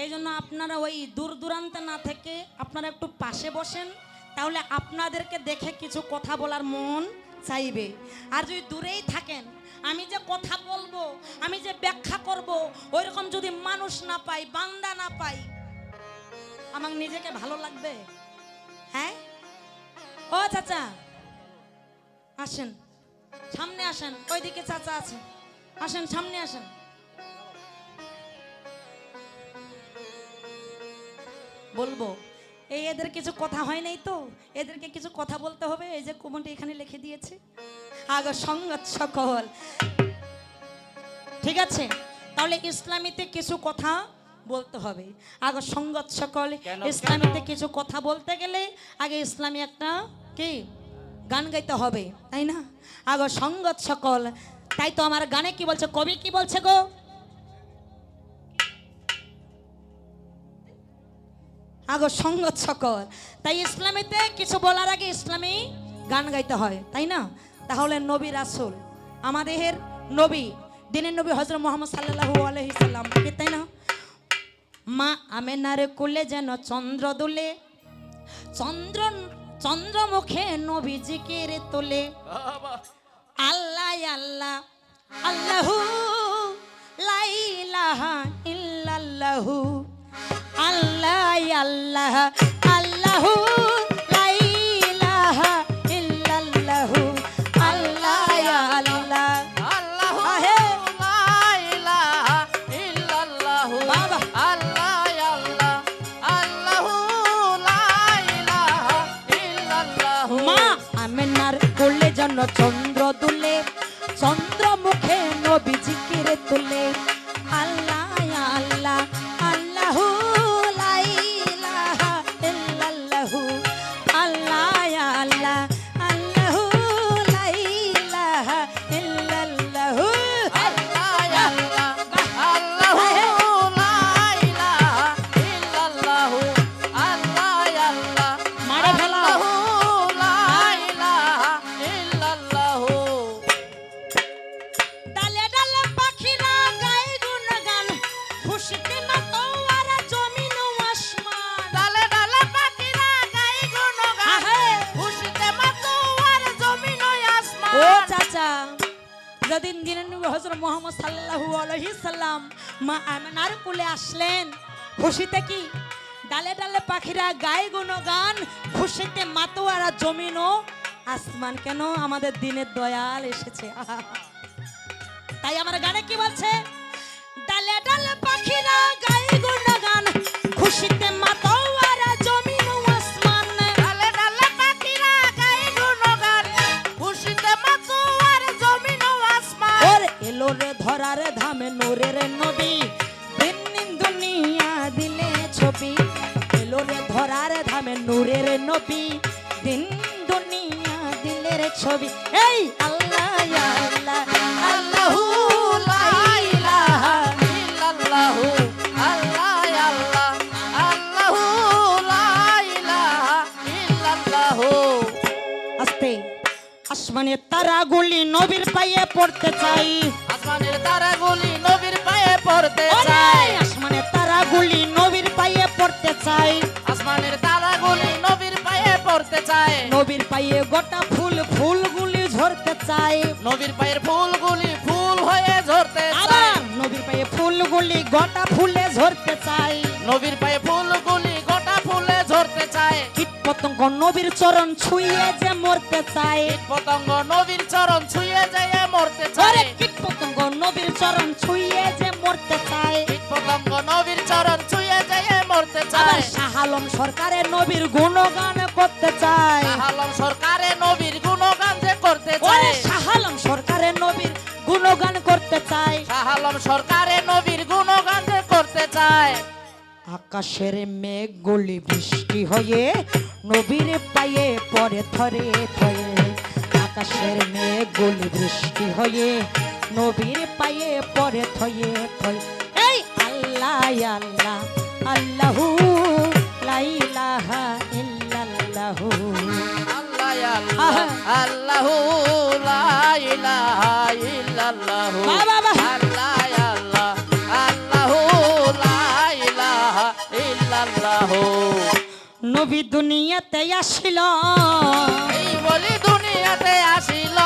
এই জন্য আপনারা ওই দূর দূরান্তে না থেকে আপনারা একটু পাশে বসেন, তাহলে আপনাদেরকে দেখে কিছু কথা বলার মন চাইবে। আর যদি দূরেই থাকেন, আমি যে কথা বলবো, আমি যে ব্যাখ্যা করব, ওই রকম যদি মানুষ না পাই, বান্দা না পাই, আমার নিজেকে ভালো লাগবে? হ্যাঁ, ও চাচা আসেন, সামনে আসেন, ওইদিকে চাচা আছেন, আসেন সামনে আসেন। বলবো এই এদের কিছু কথা হয় নাই তো, এদেরকে কিছু কথা বলতে হবে। এই যে কুমনটি এখানে লিখে দিয়েছে, আগে সঙ্গত সকল। ঠিক আছে, তাহলে ইসলামীতে কিছু কথা বলতে হবে। আগে সঙ্গত সকল, ইসলামীতে কিছু কথা বলতে গেলে আগে ইসলামী একটা কি গান গাইতে হবে, তাই না? আগে সঙ্গত সকল, তাই তো আমার গানে কি বলছে, কবি কি বলছে গো? আগে সঙ্গত সকল, তাই ইসলামীতে কিছু বলার আগে ইসলামী গান গাইতে হয়, তাই না? তাহলে নবী রাসূল, আমাদের নবী, দিনের নবী হযরত মুহাম্মদ সাল্লাল্লাহু আলাইহি সাল্লাম, কি তাই না? মা আমেনার কোলে যেন চন্দ্র দুলে, চন্দ্রমুখে নবী জিকির তোলে। আল্লাহ আল্লাহ আল্লাহু লা ইলাহা ইল্লাল্লাহু, আল্লাহ আল্লাহ আল্লাহু লা ইলাহা ইল্লাল্লাহু, আল্লাহ আল্লাহ আল্লাহু আহে। লা ইলাহা ইল্লাল্লাহু, বাবা। আল্লাহ আল্লাহ আল্লাহু লা ইলাহা ইল্লাল্লাহু। মা আমেনার কোলে যেন চন্দ্র দুলে, চন্দ্রমুখে নবী জিকির তোলে। আল্লাহ আল্লাহ আল্লাহু লা ইলাহা ইল্লাল্লাহু, আল্লাহ আল্লাহ আল্লাহু লা ইলাহা ইল্লাল্লাহু। আল্লাহ আল্লাহ আল্লাহু লা ইলাহা ইল্লাল্লাহু, আল্লাহ আল্লাহ মারে ফেলা। আল্লাহু লা ইলাহা ইল্লাল্লাহু। ডালে ডালে পাখিরা গায় গুণগান, খুশিতে মাতোয়ারা জমিন ও আসমান। ডালে ডালে পাখিরা গায় গুণগান, আহে। খুশিতে মাতোয়ার জমিন ও আসমান। ও চাচা, যেদিন দিনের নবী হযরত মুহাম্মদ সাল্লাল্লাহু আলাইহি সাল্লাম মা আমেনার কোলে আসলেন, খুশিতে কি ডালে ডালে পাখিরা গায় গুণগান, খুশিতে মাতোয়ারা জমিন ও আসমান। কেন? আমাদের দিনের দয়াল এসেছে। আহা। তাই আমার গানে কি বলছে, ডালে ডালে পাখিরা গায় গুণগান, খুশিতে মাতোয়ারা জমিন ও আসমান। ডালে ডালে পাখিরা গায় গুণগান, খুশিতে মাতোয়ার জমিন ও আসমান। ওর এলো রে ধরারে ধামে নূরের নবী, দিন দিন দুনিয়া দিলে ছবি। এলো রে ধরারে ধামে নূরের নবী, দিন দুনিয়া দিলের ছবি। এই আল্লাহ আল্লাহ আল্লাহু লা ইলাহা ইল্লাল্লাহু, আল্লাহ আল্লাহ আল্লাহু লা ইলাহা ইল্লাল্লাহু। আস্তে আসমানের তারাগুলি নবীর পায়ে পড়তে চাই। আসমানের তারাগুলি নবীর পায়ে পড়তে ওরে, চায়, আসমানের তারাগুলি নবীর পায়ে পড়তে চাই। আসমানের তারাগুলি নবীর পায়ে পড়তে চায়, নবীর পায়ে গোটা ফুল, ফুলগুলি ঝরতে চাই। নবীর পায়ের ফুলগুলি ফুল হয়ে ঝরতে চায়, আবার নবীর পায়ে ফুলগুলি গোটা ফুলে ঝরতে চাই। নবীর পায়ে ফুলগুলি গোটা ফুলে ঝরতে চায়। কীট পতঙ্গ নবীর চরণ ছুঁয়ে যে মরতে চাই। কীট পতঙ্গ নবীর চরণ ছুঁয়ে যায় মরতে ওরে, চায়, কীট পতঙ্গ নবীর চরণ ছুঁয়ে যে মরতে চাই। কীট পতঙ্গ নবীর চরণ ছুঁয়ে যায় মরতে আবার চায়। শাহ আলম সরকারের নবীর গুণগান করতে চাই। আলম সরকারে নবীর গুণগান যে করতে ওরে, চায়, শাহ আলম সরকারের নবীর গুণগান করতে চাই। শাহ আলম সরকারে নবীর গুণগান যে করতে চায়। আকাশের মেঘ গুলি বৃষ্টি হয়ে নবীর পায়ে পরে থরে থরে। আকাশের মেঘ গুলি বৃষ্টি হয়ে নবীর পায়ে পরে থয়ে থয়ে। এই আল্লাহ আল্লাহ আল্লাহু লা ইলাহা ইল্লাল্লাহু। আল্লাহ আল্লাহ আল্লাহু লা ইলাহা ইল্লাল্লাহু। বাবা বাবা। আল্লাহ আল্লাহ আল্লাহু লা ইলাহা ইল্লাল্লাহু। নবী দুনিয়াতে আসিল, এই বলি দুনিয়াতে আসিল।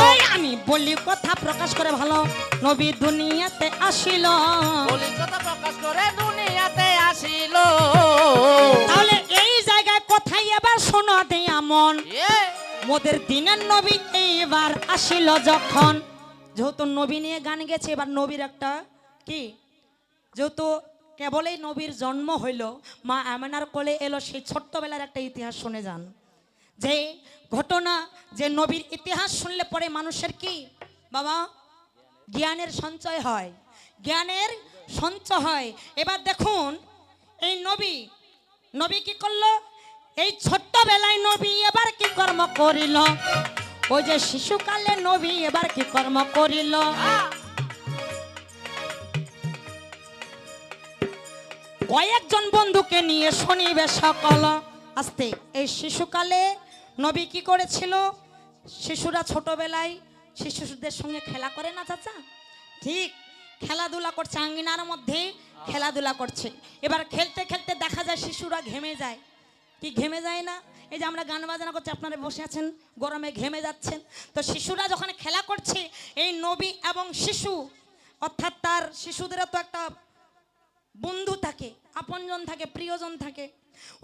ওই আমি বলি কথা প্রকাশ করে ভালো। নবী দুনিয়াতে আসিল, বলি কথা প্রকাশ করে দুনিয়াতে আসিল। তাহলে এই জায়গায় কথাই এবার শোনো দেয়া মন। এ মোদের দিনের নবী এইবার আসিল যখন, যেহেতু নবী নিয়ে গান গেছে, এবার নবীর একটা কি, যেহেতু কেবলই নবীর জন্ম হইল, মা আমেনার কোলে এলো, সেই ছোট্টবেলার একটা ইতিহাস শুনে যান। যে ঘটনা, যে নবীর ইতিহাস শুনলে পরে মানুষের কি বাবা জ্ঞানের সঞ্চয় হয়, জ্ঞানের সঞ্চয় হয়। এবার দেখুন এই নবী কি করলো, এই ছোট্টবেলায় নবী এবার কি কর্ম করিল, ওই যে শিশুকালে নবী এবার কি কর্ম করিল। কয়েকজন বন্ধুকে নিয়ে শনিবে সকাল আসতে। এই শিশুকালে নবী কি করেছিল, শিশুরা ছোটবেলায় শিশুদের সঙ্গে খেলা করে না চাচা, ঠিক খেলাধুলা করছে, আঙ্গিনার মধ্যে খেলাধুলা করছে। এবার খেলতে খেলতে দেখা যায় শিশুরা ঘেমে যায়, কি ঘেমে যায় না? এই যে আমরা গান বাজনা করছি, আপনারা বসে আছেন গরমে ঘেমে যাচ্ছেন। তো শিশুরা যখন খেলা করছে, এই নবী এবং শিশু, অর্থাৎ তার শিশুদেরও তো একটা বন্ধু থাকে, আপনজন থাকে, প্রিয়জন থাকে।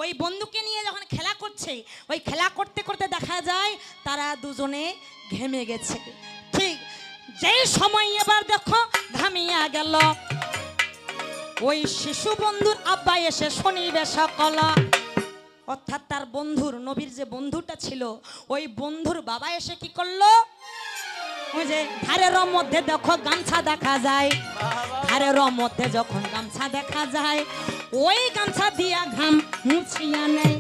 ওই বন্ধুকে নিয়ে যখন খেলা করছে, ওই খেলা করতে করতে দেখা যায় তারা দুজনে ঘেমে গেছে। ঠিক যেই সময় এবার দেখো ঘামিয়া গেল, ওই শিশু বন্ধুর আব্বা এসে শনিবে সকাল, অর্থাৎ তার বন্ধুর, নবীর যে বন্ধুটা ছিল, ওই বন্ধুর বাবা এসে কি করলো, ওই যে ধারের মধ্যে দেখো গামছা দেখা যায়, ধারের মধ্যে যখন গামছা দেখা যায়, ওই গামছা দিয়া ঘাম মুছিয়া নেই।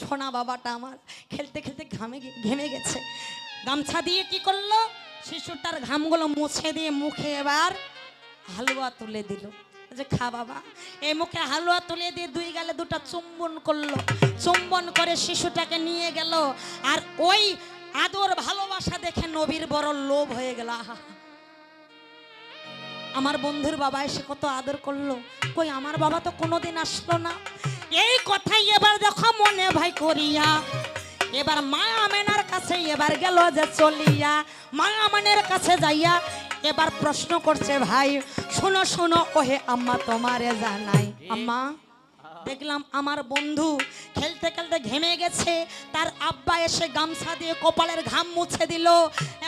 সোনা বাবাটা আমার খেলতে খেলতে ঘেমে গেছে, গামছা দিয়ে কি করলো, শিশুটার ঘামগুলো মুছে দিয়ে মুখে এবার হালুয়া তুলে দিল, যে খা বাবা। এই মুখে হালুয়া তুলে দিয়ে দুই গালে দুটা চুম্বন করলো, চুম্বন করে শিশুটাকে নিয়ে গেল। আর ওই আদর ভালোবাসা দেখে নবীর বড় লোভ হয়ে গেল, আহা আমার বন্ধুর বাবা এসে কত আদর করলো, কই আমার বাবা তো কোনোদিন আসলো না। এই কথাই এবার দেখো মনে ভাই করিয়া, এবার মা আমেনার কাছে এবার গেল যে চলিয়া, মা আমেনের কাছে যাইয়া এবার প্রশ্ন করছে, ভাই শোনো শোনো, ওহে আম্মা তোমারে জানাই, আম্মা দেখলাম আমার বন্ধু খেলতে খেলতে ঘেমে গেছে, তার আব্বা এসে গামছা দিয়ে কপালের ঘাম মুছে দিল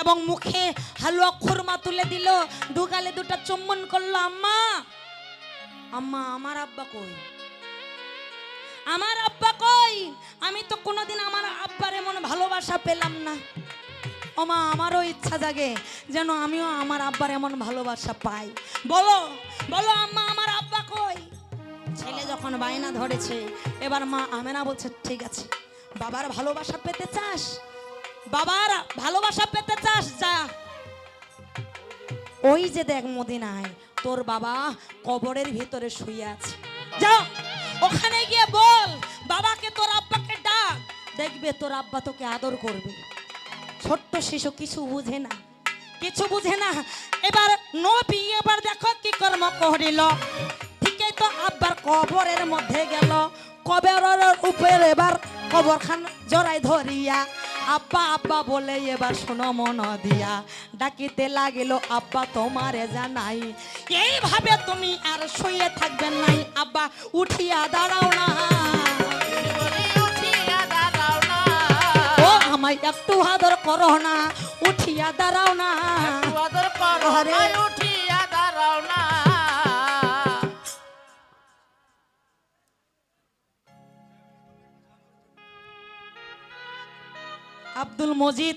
এবং মুখে হালুয়া খুরমা তুলে দিল, দুগালে দুটা চুম্বন করলো। আম্মা আম্মা আমার আব্বা কই, আমার আব্বা কই, আমি তো কোনোদিন আমার আব্বার এমন ভালোবাসা পেলাম না। ও মা, আমারও ইচ্ছা জাগে যেন আমিও আমার আব্বার এমন ভালোবাসা পাই। বলো বলো আম্মা আমার আব্বা কই। ছেলে যখন বায়না ধরেছে, এবার মা আমেনা বলছে, ঠিক আছে, বাবার ভালোবাসা পেতে চাস, বাবার ভালোবাসা পেতে চাস, যা ওই যে দেখ মদিনায় তোর বাবা কবরের ভিতরে শুয়ে আছে, যা ওখানে গিয়ে বল বাবাকে, তোর আব্বাকে ডাক, দেখবে তোর আব্বা তোকে আদর করবে। ছোট্ট শিশু কিছু বুঝে না, কিছু বুঝে না। এবার নবী এবার দেখো কি কর্ম করিল, ঠিকই তো আব্বার কবরের মধ্যে গেল, কবরের উপরে এবার কবরখান জড়াই ধরিয়া আব্বা আব্বা বলে এবার শোনো মন দিয়া, ডাকিতে লাগিল আব্বা তোমারে জানাই, এইভাবে তুমি আর শুয়ে থাকবেন নাই, আব্বা উঠিয়া দাঁড়াও না, ও আমায় একটু আদর করো না, উঠিয়া দাঁড়াও না, আদর করো না, উঠিয়া দাঁড়াও না। আব্দুল মজিদ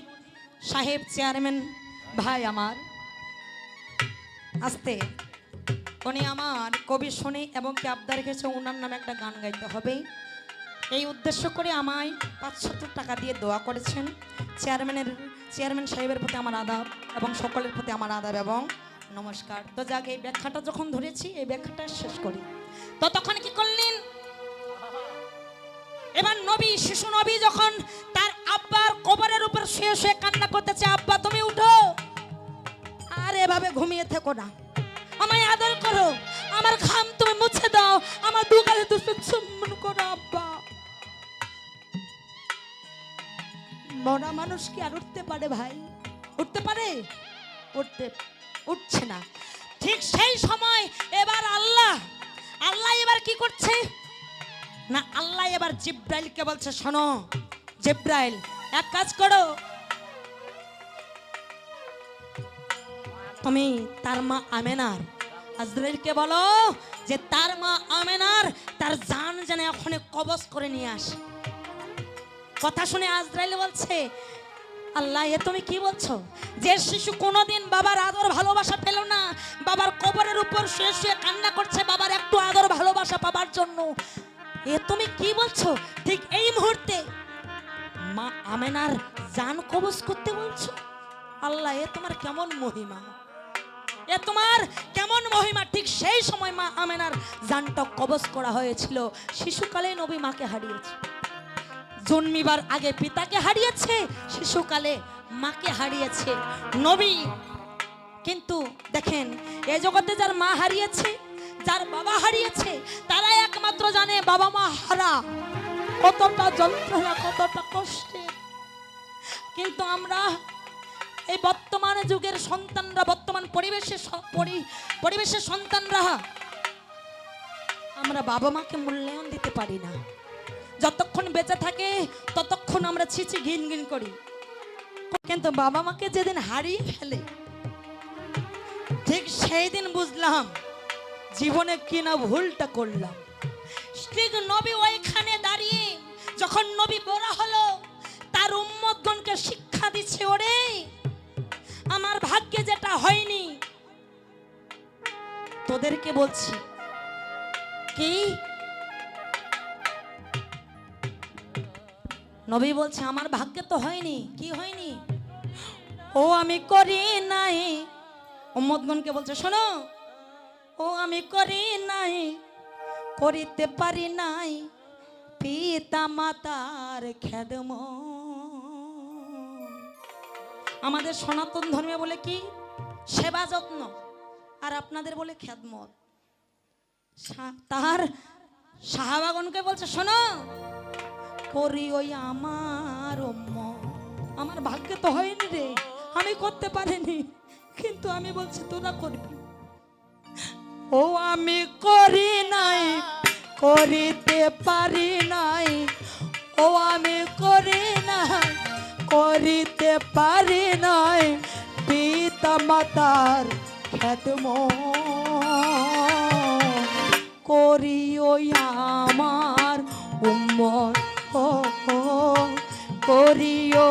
সাহেব চেয়ারম্যান ভাই আমার, আস্তে উনি আমার কবি শুনে এবং কি আবদার রেখেছে ওনার নামে একটা গান গাইতে হবে। এই উদ্দেশ্য করে আমায় 500 টাকা দিয়ে দোয়া করেছেন। চেয়ারম্যান সাহেবের প্রতি আমার আদাব এবং সকলের প্রতি আমার আদাব এবং নমস্কার। তো যাক, এই ব্যাখ্যাটা যখন ধরেছি এই ব্যাখ্যাটা শেষ করি। তো তখন কি করলেন, এবার নবী, শিশু নবী যখন তার আব্বার কবরের উপর শুয়ে শুয়ে কান্না করতেছে, আব্বা তুমি উঠো, আর এভাবে ঘুমিয়ে থেকো না, আমায় আদর করো, আমার ঘাম তুমি মুছে দাও, আমার দু গালে দুটো চুম্বন করো আব্বা। মরা মানুষ কি আর উঠতে পারে ভাই? উঠতে পারে? উঠছে না। ঠিক সেই সময় এবার আল্লাহ এবার কি করছে না, আল্লাহ এবার জিব্রাইলকে বলছে, শোনো জিব্রাইল, এক কাজ করো, তুমি তার মা আমেনার আজরাইলকে বলো যে তার মা আমেনার তার জান যেন এখনই কবজ করে নিয়ে আসে। কথা শুনে আজরাইল বলছে, আল্লাহ এ তুমি কি বলছো? যে শিশু কোনোদিন বাবার আদর ভালোবাসা পেল না, বাবার কবরের উপর শুয়ে শুয়ে কান্না করছে বাবার একটু আদর ভালোবাসা পাবার জন্য, এ তুমি কি বলছো? ঠিক এই মুহূর্তে মা আমেনার জান কবজ করতে বলছো? আল্লাহ এ তোমার কেমন মহিমা, এ তোমার কেমন মহিমা। ঠিক সেই সময় মা আমেনার জানটা কবজ করা হয়েছিল। শিশুকালে নবী মাকে হারিয়েছে, জন্মিবার আগে পিতাকে হারিয়েছে, শিশুকালে মাকে হারিয়েছে নবী। কিন্তু দেখেন, এই জগতে যার মা হারিয়েছে, যার বাবা হারিয়েছে, তারা একমাত্র জানে বাবা মা হারা কতটা যন্ত্রণা, কতটা কষ্টের। কিন্তু আমরা এই বর্তমান যুগের সন্তানরা, বর্তমান পরিবেশের সন্তানরা, আমরা বাবা মাকে মূল্যায়ন দিতে পারি না। যতক্ষণ বেঁচে থাকে ততক্ষণ আমরা ছিছি ঘিন ঘিন করি, কিন্তু বাবা মাকে যেদিন হারিয়ে ফেলে ঠিক সেই দিন বুঝলাম জীবনে কিনা ভুলটা করলাম। ঠিক নবী ওইখানে দাঁড়িয়ে যখন নবী বড় হলো, তার উম্মতগণকে শিক্ষা দিচ্ছে, ওরে আমার ভাগ্যে যেটা হয়নি তোদেরকে বলছি। কি নবী বলছে, আমার ভাগ্যে তো হয়নি। কি হয়নি? ও আমি করি নাই। উম্মতগণকে বলছে, শোনো, ও আমি করি নাই, করিতে পারি নাই পিতা মাতার খেদমত। আমাদের সনাতন ধর্মে বলে কি? সেবা যত্ন, আর আপনাদের বলে খেদমত। তার সাহাবাগণকে বলছে, শোনো, করি ওই আমার আমার ভাগ্যে তো হয়নি রে, আমি করতে পারিনি, কিন্তু আমি বলছি তোরা করবি। ও আমি করি নাই, করিতে পারি নাই, ও আমি করি নাই, করিতে পারি নাই পিতা মাতার খেদমত। করি ওই আমার উম্মত, করিও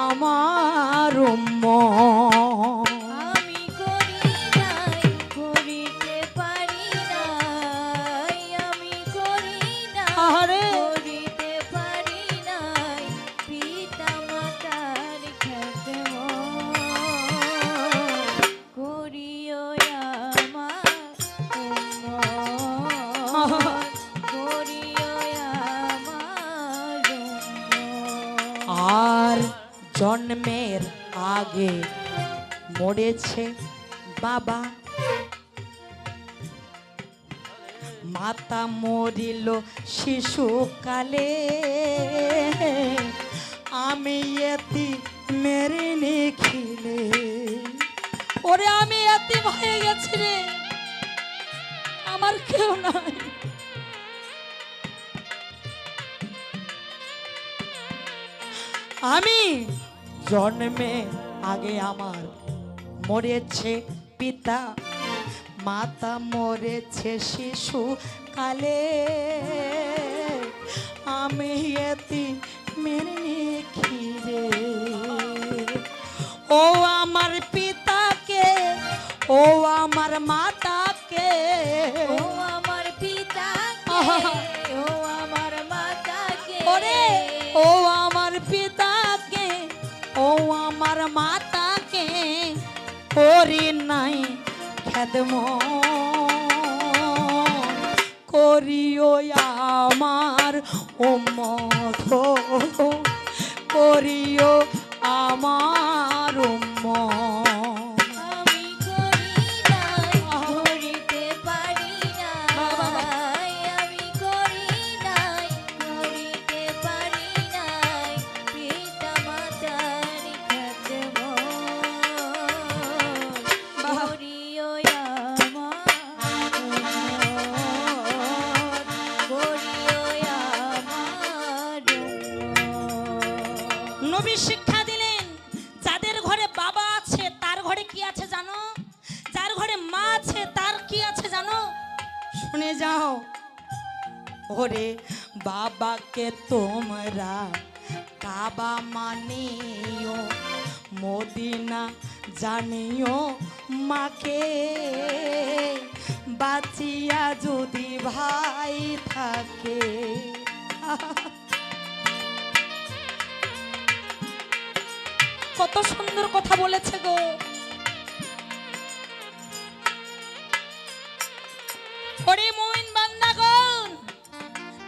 আমার উম্মত। আমি করি নাই, করিতে পারি নাই, আমি করি নাই, আরে করিতে পারি নাই পিতা মাতার খেদমত। করিও আমার উম্মত, করিও আমার উম্মত। আর জন্মের আগে মরেছে বাবা, মাতা মরিল শিশুকালে, আমি এতিমের নিখিলে। ওরে আমি এতিম হয়ে গেছি রে, আমার কেউ নাই। আমি জন্মে আগে আমার মরেছে পিতা, মাতা মরেছে শিশু কালে, আমি এতিমের নিখিলে। ও আমার পিতাকে, ও আমার আমার মাতাকে ও আমার পিতাকে ও আমার মাতাকে ওরে ও আমার পিতাকে ও আমার মাতাকে করি নাই খেদম করিও আমার উম্মত করিও আমার উম্মত আমি করি নাই করিতে পারি নাই আমি করি নাই করিতে পারি নাই পিতা মাতার খাদমত করিও আমার করিও আমার নবী শিক্ষা দিলেন যাদের ঘরে বাবা আছে তার ঘরে কি আছে জানো, যার ঘরে মা আছে তার কি আছে জানো, শুনে যাও। ওরে বাবাকে তোমরা কাবা মানিও মদিনা জানিও মাকে বাঁচিয়া যদি ভাই থাকে। কত সুন্দর কথা বলেছে গো। ওরে মুমিন বান্দাগণ,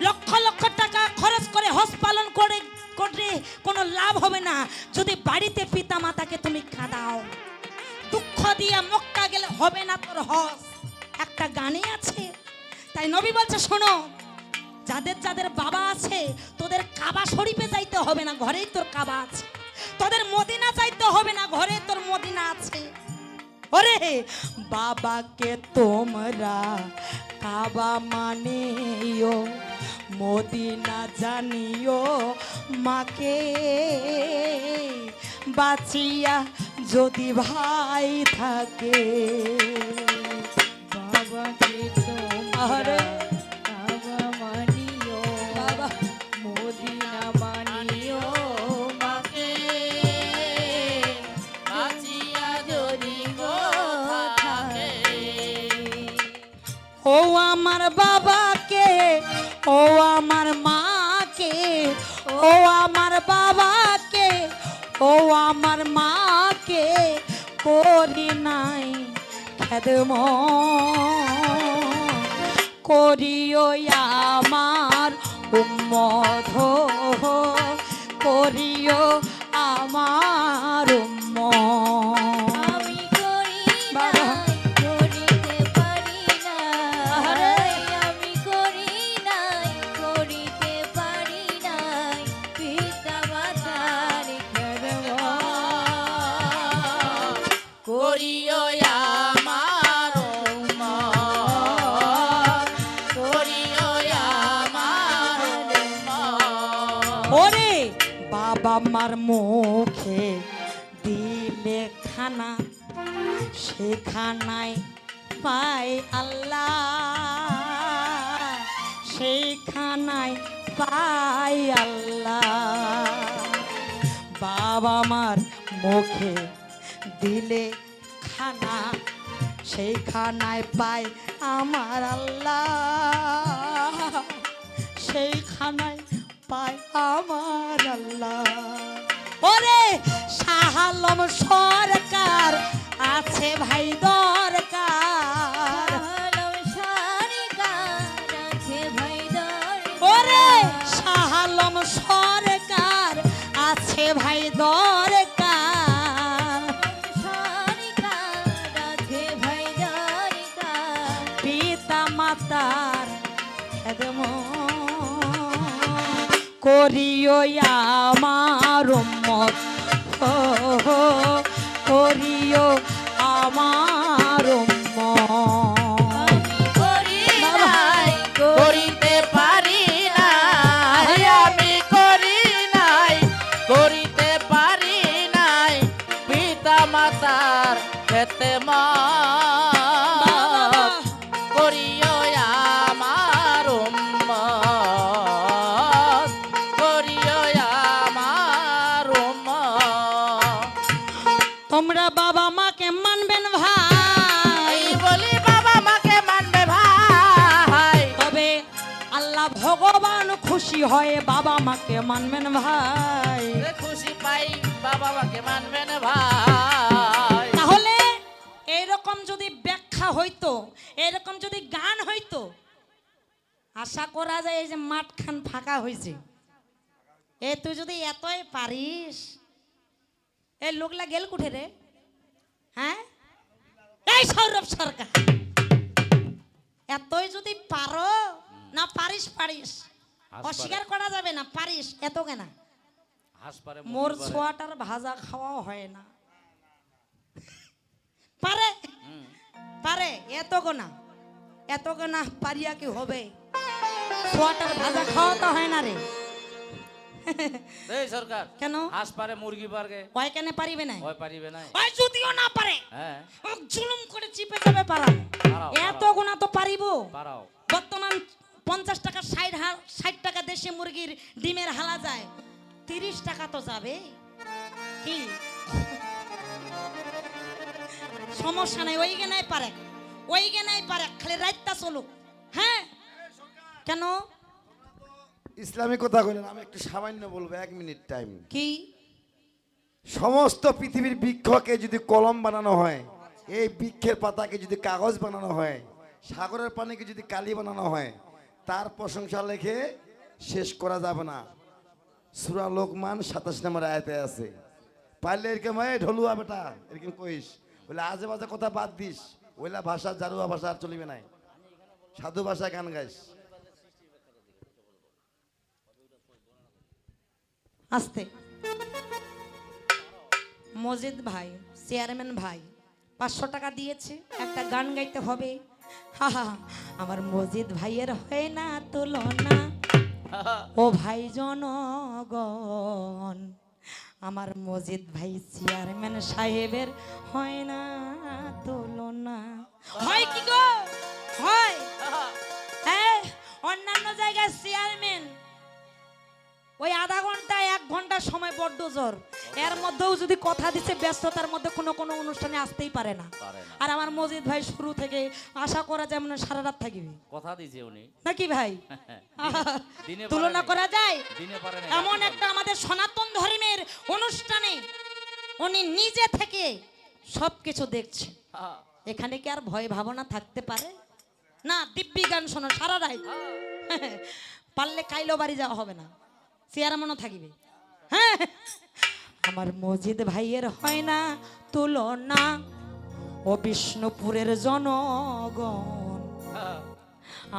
লক্ষ লক্ষ টাকা খরচ করে হজ পালন করে কোনো লাভ হবে না যদি বাড়িতে পিতা মাতাকে তুমি কাঁদাও। দুঃখ দিয়ে মক্কা গেলে হবে না তোর হজ। একটা গানে আছে, তাই নবী বলছে শোনো, যাদের যাদের বাবা আছে তোদের কাবা শরীফে যাইতে হবে না, ঘরেই তোর কাবা আছে। তোদের মদিনা যাইতে হবে না, ঘরে তোর মদিনা আছে। ওরে বাবাকে তোমরা কাবা মানিও মদিনা জানিও মাকে বাঁচিয়া যদি ভাই থাকে। বাবাকে তোমরা কাবা মানিও বাবা মদিনা মানিও মাকে বাঁচিয়া যদি গো থাকে। ও আমার বাবাকে ও আমার মাকে ও আমার বাবাকে ও আমার মাকে করি নাই খেদম করিও আমার উম্মত করিও আমার উম্মত। আমি করি বাবা। নাই করিতে পারি নাই আমি করি নাই করিতে পারি নাই পিতা মাতার খেদমত করিও আমার উম্মত করিও আমার উম্মত। ওরে বাবা মার মুখে দিলে খানা সেখানায় পাই আল্লাহ সেখানায় পাই আল্লাহ। বাবা মার মুখে দিলে খানা সেইখানায় পাই আমার আল্লাহ সেইখানায় পাই আমার আল্লাহ। ওরে শাহ আলম সরকার আছে ভাই দরকার। আলম সরকার আছে ভাই দরকার। ওরে শাহ আলম সরকার আছে ভাই দরকার। সরকার আছে ভাই দরকার। পিতা মাতার খেদমত করিও আমার উম্মত করিও আমার উম্মত। আমি করি বাবা। নাই করিতে পারি নাই আমি করি নাই করিতে পারি নাই পিতা মাতার খেদমত করিও আমার উম্মত করিও আমার উম্মত। তোমরা বাবা মাকে মানবেন ভাই ভগবান খুশি হয় বাবা মাকে মানবেন ভাই। খুশি পাই বাবা মাকে মানবেন ভাই। তাহলে এইরকম যদি ব্যাখ্যা হইতো, এরকম যদি গান হইতো, আশা করা যায় এই যে মাঠখান ফাঁকা হয়েছে, এ তুই যদি এতই পারিস, এ লোকলা গেল কুঠে রে? হ্যাঁ, এই সৌরভ সরকার, এতই যদি পারো না পারিস, পারিস অস্বীকার করা যাবে না, পারিস এত কেনা। মোর ছোয়াটার ভাজা খাওয়াও হয় না, পারে পারে এত গোনা, এত গোনা পারিয়া কি হবে? ছোয়াটার ভাজা খাওয়া তো হয় না রে। এই সরকার কেন হাঁস পারে মুরগি পারে, ওই কেন পারিবে না? ওই পারিবে না। ওই যদিও না পারে, হ্যাঁ ও জুলুম করে চিপে যাবে পারা। পারাও, এত গোনা তো পারিব। পারাও। বর্তমান 50 টাকা 60 টাকা দেশি মুরগির ডিমের হালা যায়, 30 টাকা তো যাবে কি? সমস্যা নাই, ওই গেনাই পারে, ওই গেনাই পারে, খালি রাইতটা চলুক। হ্যাঁ, কেন ইসলামিক কথা কইলেন, আমি একটু সামান্য বলবো, 1 মিনিট টাইম। কি? সমস্ত পৃথিবীর বৃক্ষকে যদি কলম বানানো হয়, এই বৃক্ষের পাতাকে যদি কাগজ বানানো হয়, সাগরের পানিকে যদি কালি বানানো হয়, তার প্রশংসা লেখে শেষ করা যাবে না। সূরা লোকমান 27 নম্বর আয়াতে আছে। পারলে এরকম ঢলুয়া বেটা এরকম কইস, বলে আজে বাজে কথা বাদ দিস, ওইলা ভাষা জারুয়া ভাষা আর চলিবে নাই, সাধু ভাষায় গান গাইস। আস্তে। মজিদ ভাই, চেয়ারম্যান ভাই 500 টাকা দিয়েছে, একটা গান গাইতে হবে। হা হা, আমার মজিদ ভাইয়ের হয় না তুলনা, ও ভাই জনগণ, আমার মজিদ ভাই চেয়ারম্যান সাহেবের হয় না তুলনা। হয় কি গো? হয়। হ্যাঁ, অন্যান্য জায়গায় চেয়ারম্যান ওই আধা ঘন্টা 1 ঘন্টা সময় বড্ড জোর, এর মধ্যেও যদি কথা দিচ্ছে ব্যস্ততার মধ্যে কোনো কোনো অনুষ্ঠানে আসতেই পারে না। আর আমার মজিদ ভাই শুরু থেকে আশা করা যায় মানে সারা রাত থাকবে, কথা দিয়েছে উনি নাকি ভাই? দিনে তুলনা করা যায়? দিনে পারে না। এমন একটা আমাদের সনাতন ধর্মের অনুষ্ঠানে উনি নিজে থেকে সবকিছু দেখছে, এখানে কি আর ভয় ভাবনা থাকতে পারে? না, দিব্যি গান শোনো সারা রাত, পারলে কাইলো বাড়ি যাওয়া হবে না, চেয়ারম্যানও থাকিবে। হ্যাঁ, আমার মজিদ ভাইয়ের হয় না তুলনা, ও বিষ্ণুপুরের জনগণ,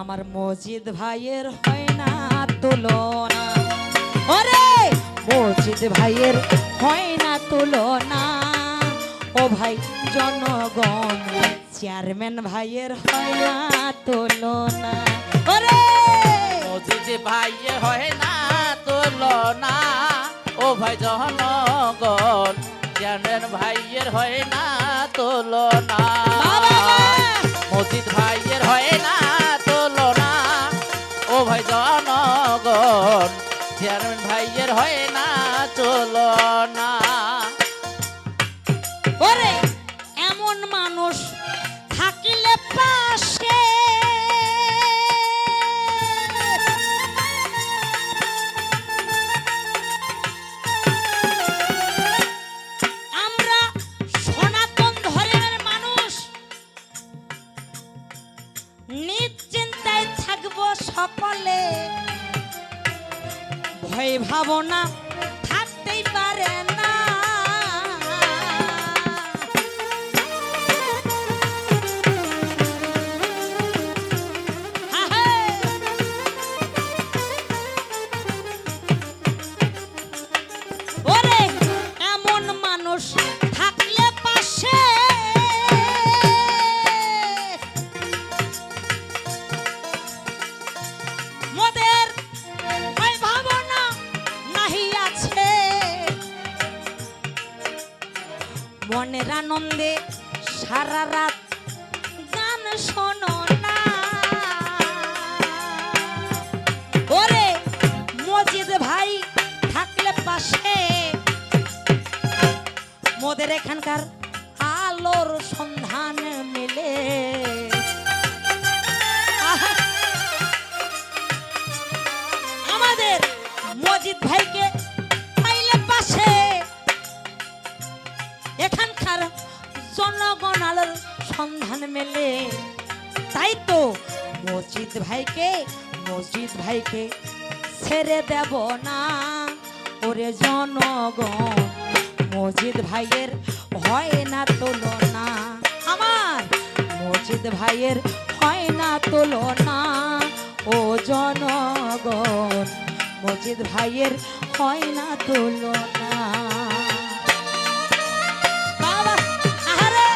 আমার মজিদ ভাইয়ের হয় না তুলনা। ওরে মজিদ ভাইয়ের হয় না তুলনা, ও ভাই জনগণ, চেয়ারম্যান ভাইয়ের হয় না তুলনা। ওরে মজিদ ভাইয়ের হয় না তুলনা, ও ভাই জনগণ, চেয়ারম্যান ভাইয়ের হয় না তুলনা। মজিদ ভাইয়ের হয় না তুলনা, ও ভাই জনগণ, চেয়ারম্যান ভাইয়ের হয় না তুলনা। ওরে এমন মানুষ থাকিলে পাশে, আমরা সনাতন ধর্মের মানুষ নিশ্চিন্তায় থাকবো সকলে, ভয় ভাবনা থাকতেই পারে না। ওরে এমন মানুষ থাকলে পাশে, মোদের ভয় ভাবনা নাহি আছে, মনের আনন্দে সারা রাত গান শোনো না। ওরে মজিদ ভাই থাকলে পাশে, মোদের এখানকার আলোর সন্ধান মেলে। তাই তো মসজিদ ভাইকে ছেড়ে দেব না ওরে জনগণ, মসজিদ ভাইয়ের হয় না তুলনা, আমার মসজিদ ভাইয়ের হয় না তুলনা ও জনগণ, মসজিদ ভাইয়ের হয় না তুলনা। বাবা, আহারে!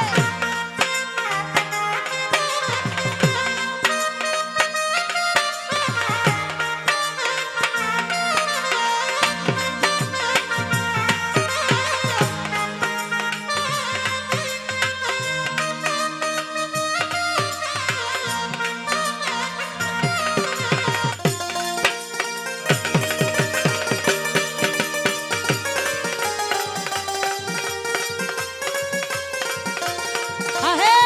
আহে!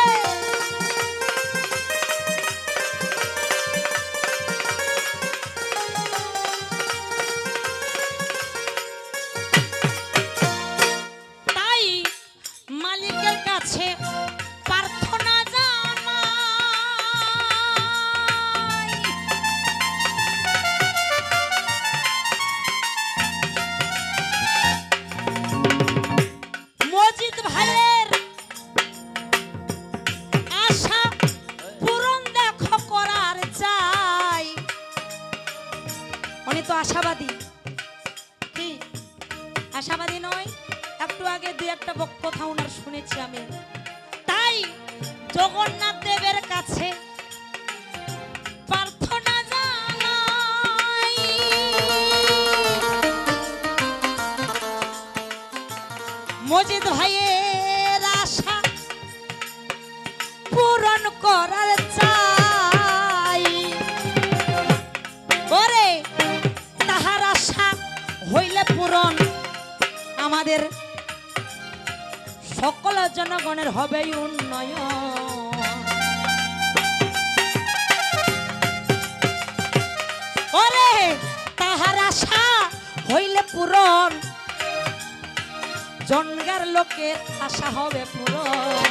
তাই মালিকের কাছে প্রার্থনা জানাই, মসজিদ ভাইয়ের আশা পূরণ দেখো করার চাই। উনি তো আশাবাদী, কি আশাবাদী নয়? একটু আগে দুই একটা কথা ওনার শুনেছি আমি। তাই জগন্নাথ দেবের কাছে প্রার্থনা জানাই, মসজিদ ভাইয়ের আশা পূরণ করার চাই। ওরে তাহার আশা হইলে পূরণ, আমাদের সকল জনগণের হবে উন্নয়ন। ওরে তাহার আশা হইলে পূরণ, জনগার লোকের আশা হবে পূরণ।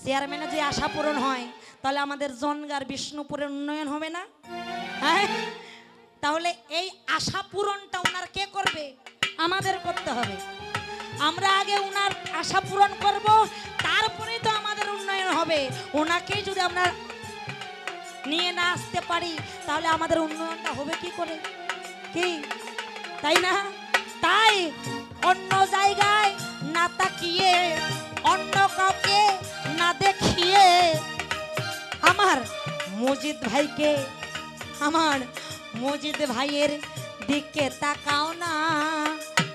চেয়ারম্যানের যে আশা পূরণ হয়, তাহলে আমাদের জনগার বিষ্ণুপুরের উন্নয়ন হবে না? হ্যাঁ, তাহলে এই আশা পূরণটা ওনার কে করবে? আমাদের করতে হবে। আমরা আগে ওনার আশা পূরণ করব, তারপরে তো আমাদের উন্নয়ন হবে। ওনাকেই যদি আমরা নিয়ে না আসতে পারি, তাহলে আমাদের উন্নয়নটা হবে কি করে? কি তাই না? তাই অন্য জায়গায় না তাকিয়ে, অন্য কাউকে না দেখিয়ে আমার মসজিদ ভাইকে, আমার মসজিদ ভাইয়ের দিকে তাকাও না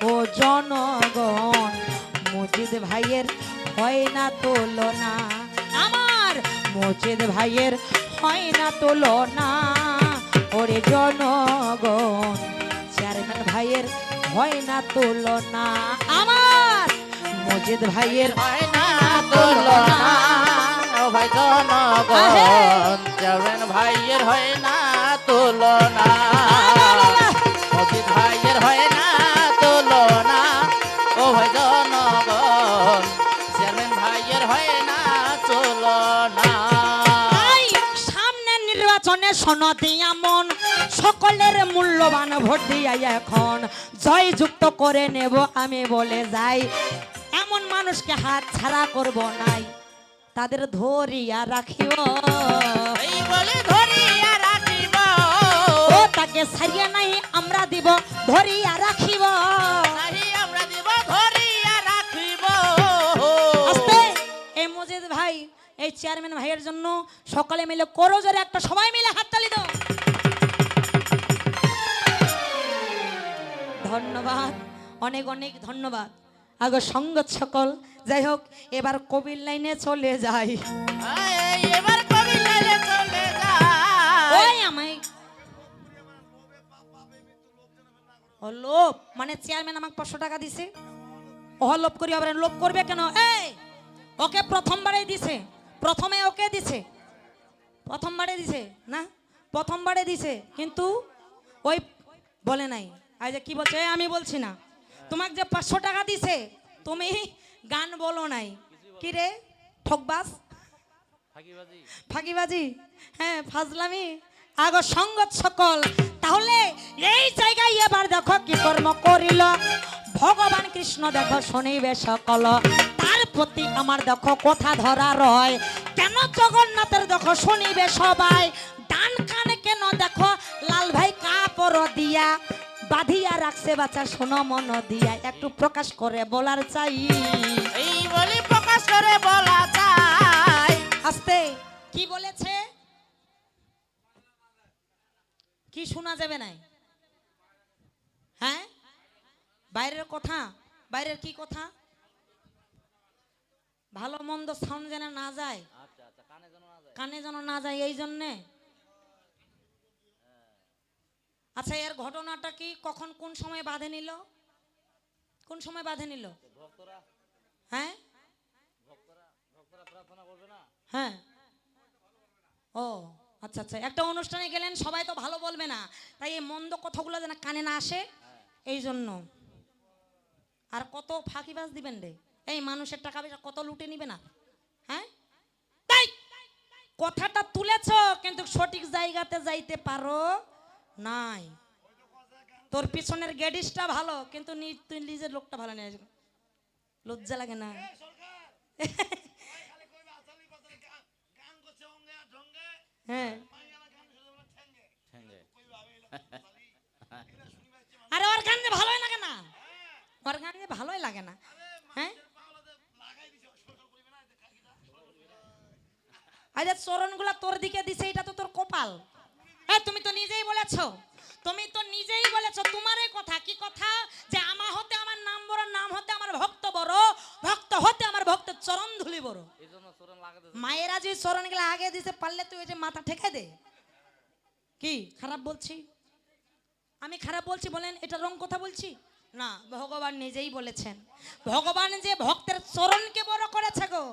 ও জনগণ, মসজিদ ভাইয়ের হয় না তুলনা, আমার মসজিদ ভাইয়ের হয় না তুলনা ওরে জনগণ, চেয়ারম্যান ভাইয়ের হয় না তুলনা, আমার মসজিদ ভাইয়ের হয় না তুলনা ও ভাই জনগণ, চেয়ারম্যান ভাইয়ের হয় না তুলনা, মসজিদ ভাইয়ের হয় না তুলনা ও ভাই জনগণ, চেয়ারম্যান ভাইয়ের হয় না তুলনা। তাই সামনের নির্বাচনে সনদে এমন সকলের মূল্যবান ভোট দিয়া এখন জয়যুক্ত করে নেব আমি বলে যাই, এমন মানুষকে হাত ছাড়া করব নাই, তাদের ধরিয়া রাখিব, এই বলে ধরিয়া রাখিব, ও তাকে ছাড়িয়া নাই আমরা দিব ধরিয়া রাখিব। নাহি আমরা দিব ধরিয়া রাখিব। আস্তে এই মসজিদ ভাই, এই চেয়ারম্যান ভাইয়ের জন্য সকলে মিলে করো জোরে একটা, সবাই মিলে হাততালি দাও। ধন্যবাদ, অনেক অনেক ধন্যবাদ। আগে সঙ্গত সকল, যাই হোক এবার কবির লাইনে চলে যাই। এই এবার কবি লাইনে চলে যায়। ওই আমায় ও লোভ, মানে চেয়ারম্যান আমাকে 500 টাকা দিছে, ও লোভ করি, আবার লোভ করবে কেন? এই ওকে প্রথমবারে দিছে, প্রথমে ওকে দিছে, প্রথমবারে দিছে না, প্রথমবারে দিছে, কিন্তু ওই বলে নাই। আর যে কি বলছে, আমি বলছি না, তোমাকে যে 500 টাকা দিছে তুমি গান বলো নাই, কি রে ঠকবাস, ফাঁকিবাজি, হ্যাঁ ফাজলামি, আগো সঙ্গত সকল। তাহলে এই জায়গায় এবার দেখো কি কর্ম করিল ভগবান কৃষ্ণ, দেখো শুনিবে সকল। তার প্রতি আমার দেখো কথা ধরা রয়, কেন জগন্নাথের দেখো শুনিবে সবাই। ডান কানে কেন দেখো লাল ভাই কাপড় দিয়া বাঁধিয়া রাখছে বাচ্চা, শোনো মন দিয়া। একটু প্রকাশ করে বলার চাই, এই বলি প্রকাশ করে বলা যায়। আস্তে কি বলেছে, কি শোনা যাবে নাই? হ্যাঁ বাইরের কথা, বাইরের কি কথা? ভালো মন্দ সাউন্ড যেন না যায়, কানে যেন না যায়, এই জন্যে। আচ্ছা এর ঘটনাটা কি, কখন কোন সময় বাঁধে নিল, কোন সময় বাঁধে নিল? হ্যাঁ হ্যাঁ, ও আচ্ছা আচ্ছা, একটা অনুষ্ঠানে গেলেন, সবাই তো ভালো বলবে না, তাই এই মন্দ কথাগুলো যেন কানে না আসে, এই জন্য। আর কত ফাঁকিবাজ দিবেন রে, এই মানুষের টাকা পয়সা কত লুটে নিবে না, হ্যাঁ? তাই কথাটা তুলেছ কিন্তু সঠিক জায়গাতে যাইতে পারো নাই। তোর পিছনের গেডিসটা ভালো কিন্তু তুই নিজের লোকটা ভালো নেই, লজ্জা লাগে না? হ্যাঁ আরে ওর গান ভালোই লাগে না, ওর গান ভালোই লাগে না। হ্যাঁ আচ্ছা চরণগুলা তোর দিকে দিছে, এটা তো তোর কপাল। হ্যাঁ তুমি তো নিজেই বলেছো, তুমি তো নিজেই বলেছো তোমার এই কথা। কি কথা? যে আমা হতে আমার নাম বড়, নাম হতে আমার ভক্ত বড়, ভক্ত হতে আমার ভক্তের চরণ ধুলি বড়। মায়েরা যে চরণ গুলা আগে দিতে পারলে তুই ওই যে মাথা ঠেকে দে। কি খারাপ বলছি? আমি খারাপ বলছি বলেন? এটা রং কথা বলছি না, ভগবান নিজেই বলেছেন। ভগবান যে ভক্তের চরণকে বড় করেছে গো,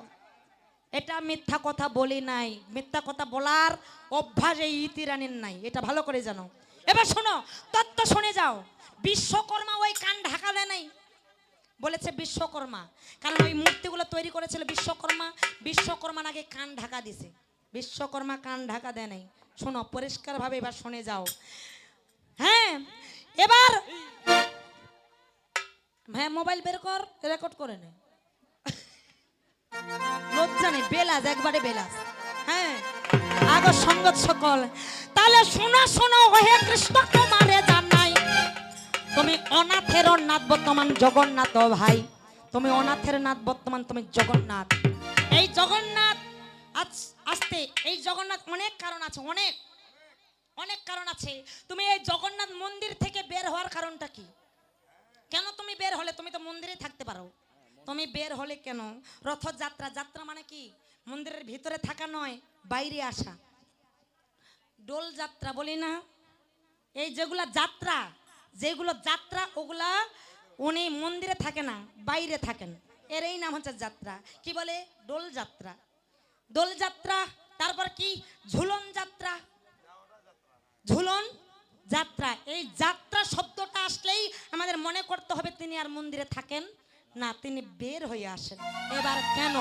এটা মিথ্যা কথা বলি নাই। মিথ্যা কথা বলার অভ্যাস এই ইতিরানির নাই, এটা ভালো করে জানো। এবার শোনো, তত্ত্ব শুনে যাও। বিশ্বকর্মা ওই কান ঢাকা দেয় নাই, বলেছে বিশ্বকর্মা, কারণ ওই মূর্তিগুলো তৈরি করেছিল বিশ্বকর্মা। বিশ্বকর্মা আগে কান ঢাকা দিছে, বিশ্বকর্মা কান ঢাকা দেয় নাই। শোনো পরিষ্কার ভাবে এবার শুনে যাও। হ্যাঁ এবার হ্যাঁ মোবাইল বের কর, রেকর্ড করে নে, লজ্জা নেই, বেলাজ একবারে বেলাজ। হ্যাঁ আগো সঙ্গত সকল। তাহলে শোনো শোনো, হে কৃষ্ণ তোমারে জানাই, তুমি অনাথের নাথ বর্তমান জগন্নাথ ভাই, তুমি অনাথের নাথ বর্তমান তুমি জগন্নাথ। এই জগন্নাথ আস্তে, এই জগন্নাথ অনেক কারণ আছে, অনেক অনেক কারণ আছে। তুমি এই জগন্নাথ মন্দির থেকে বের হওয়ার কারণটা কি? কেন তুমি বের হলে? তুমি তো মন্দিরে থাকতে পারো, তুমি বের হলে কেন? রথযাত্রা, যাত্রা মানে কি মন্দিরের ভিতরে থাকা নয়, বাইরে আসা। দোল যাত্রা বলি না, এই যেগুলা যাত্রা, যেগুলো যাত্রা ওগুলা উনি মন্দিরে থাকে না, বাইরে থাকেন, এর এই নাম হচ্ছে যাত্রা। কি বলে? দোল যাত্রা। দোল যাত্রা, তারপর কি ঝুলন যাত্রা, ঝুলন যাত্রা। এই যাত্রা শব্দটা আসলেই আমাদের মনে করতে হবে তিনি আর মন্দিরে থাকেন না, তিনি বের হয়ে আসেন। এবার কেন?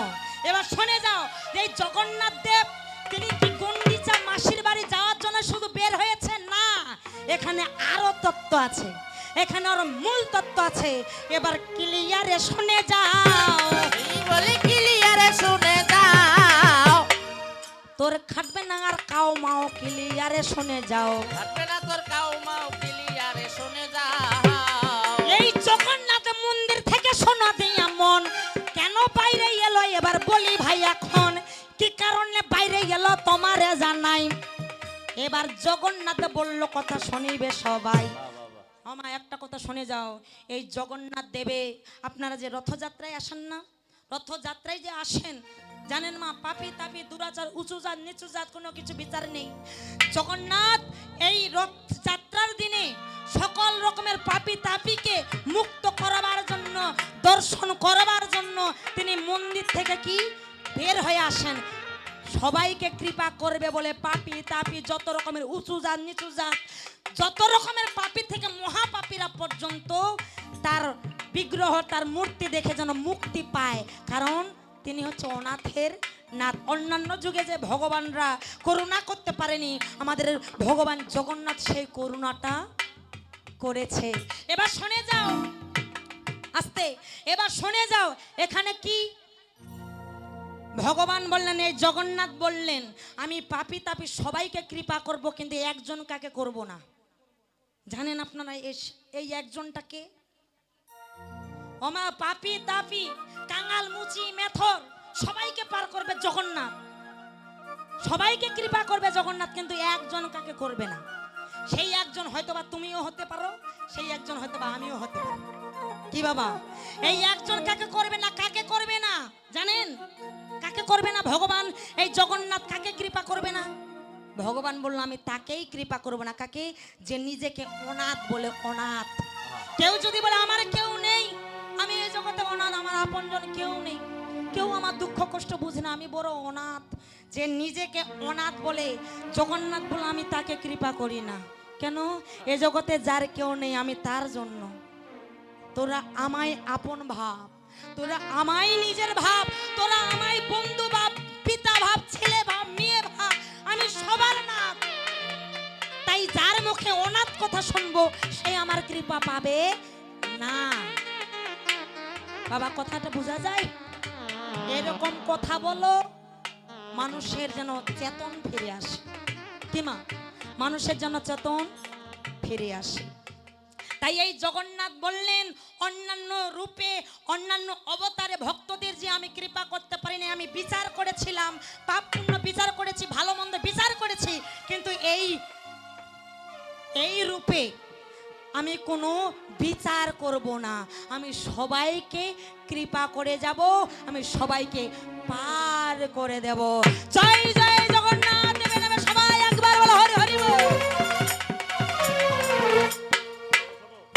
এবার শুনে যাও, এই জগন্নাথ দেব তিনি কি গুন্ডিচা মাসির বাড়ি যাওয়ার জন্য শুধু বের হয়েছে না, এখানে আরো তত্ত্ব আছে, এখানে আরো মূল তত্ত্ব আছে। এবার ক্লিয়ারে শুনে যাও, এই বলি ক্লিয়ারে শুনে যাও। তোর খাটবে না আর কাও মাও, ক্লিয়ারে শুনে যাও। থাকবে না তোর কাউ মাও, ক্লিয়ারে শুনে যাও। এই জগন্নাথ মন্দির থেকে শোনা দিয়া মন কেন বাইরে এলো, এবার বলি ভাই এখন কি কারণে বাইরে গেল তোমারে জানাই। এবার জগন্নাথ বলল কথা শুনিবে সবাই। আমা একটা কথা শুনে যাও, এই জগন্নাথ দেবে আপনারা যে রথযাত্রায় আসেন না, রথযাত্রায় যে আসেন জানেন মা, পাপি তাপি দুরাচার উঁচু জাত নিচু জাত কোনো কিছু বিচার নেই। জগন্নাথ এই রথযাত্রার দিনে সকল রকমের পাপি তাপিকে মুক্ত করাবার জন্য, দর্শন করাবার জন্য তিনি মন্দির থেকে কি বের হয়ে আসেন। সবাইকে কৃপা করবে বলে পাপি তাপি যত রকমের উঁচু জাত নিচু জাত, যত রকমের পাপি থেকে মহাপাপীরা পর্যন্ত তার বিগ্রহ, তার মূর্তি দেখে যেন মুক্তি পায়, কারণ তিনি হচ্ছে অনাথের না অন্যান্য যুগে যে ভগবানরা করুণা করতে পারেনি, আমাদের ভগবান জগন্নাথ সেই করুণাটা করেছে। এবার শুনে যাও আস্তে, এবার শুনে যাও এখানে কি ভগবান বললেন, এই জগন্নাথ বললেন আমি পাপী তাপী সবাইকে কৃপা করব, কিন্তু একজন কাকে করব না। জানেন আপনারা এই একজনটাকে? ওমা পাপী তাপী কাঙাল মুচি মেথর সবাইকে পার করবে জগন্নাথ, সবাইকে কৃপা করবে জগন্নাথ, কিন্তু একজন কাকে করবে না। সেই একজন হয়তোবা তুমিও হতে পারো, সেই একজন হয়তোবা আমিও হতে পারি। কি বাবা, এই একজন কাকে করবে না? কাকে করবে না জানেন? কাকে করবে না ভগবান? এই জগন্নাথ কাকে কৃপা করবে না? ভগবান বলল আমি তাকেই কৃপা করব না। কাকে? যে নিজেকে অনাথ বলে। অনাথ কেউ যদি বলে আমার কেউ নেই, আমি এই জগতে অনাথ, আমার আপনজন কেউ নেই, কেউ আমার দুঃখ কষ্ট বুঝে না, আমি বড় অনাথ, যে নিজেকে অনাথ বলে জগন্নাথ বলে আমি তাকে কৃপা করি না। কেন? এ জগতে যার কেউ নেই আমি তার জন্য। তোরা আমায় আপন ভাব, তোরা আমায় নিজের ভাব, তোরা আমায় বন্ধু ভাব, পিতা ভাব, ছেলে ভাব, মেয়ে ভাব, আমি সবার নাথ। তাই যার মুখে অনাথ কথা শুনবো সে আমার কৃপা পাবে না। বাবা কথাটা বোঝা যায়? এরকম কথা বলো মানুষের যেন চেতন ফিরে আসে। কি মা? মানুষের যেন চেতন ফিরে আসে। তাই এই জগন্নাথ বললেন অন্যান্য রূপে অন্যান্য অবতারে ভক্তদের যে আমি কৃপা করতে পারিনি, আমি বিচার করেছিলাম, পাপ পুণ্য বিচার করেছি, ভালো মন্দ বিচার করেছি, কিন্তু এই রূপে আমি কোনো বিচার করব না। আমি সবাইকে কৃপা করে যাব, আমি সবাইকে পার করে দেব। জয় জয় জগন্নাথ দেবে নেবে সবাই একবার বলো হরি হরি বল।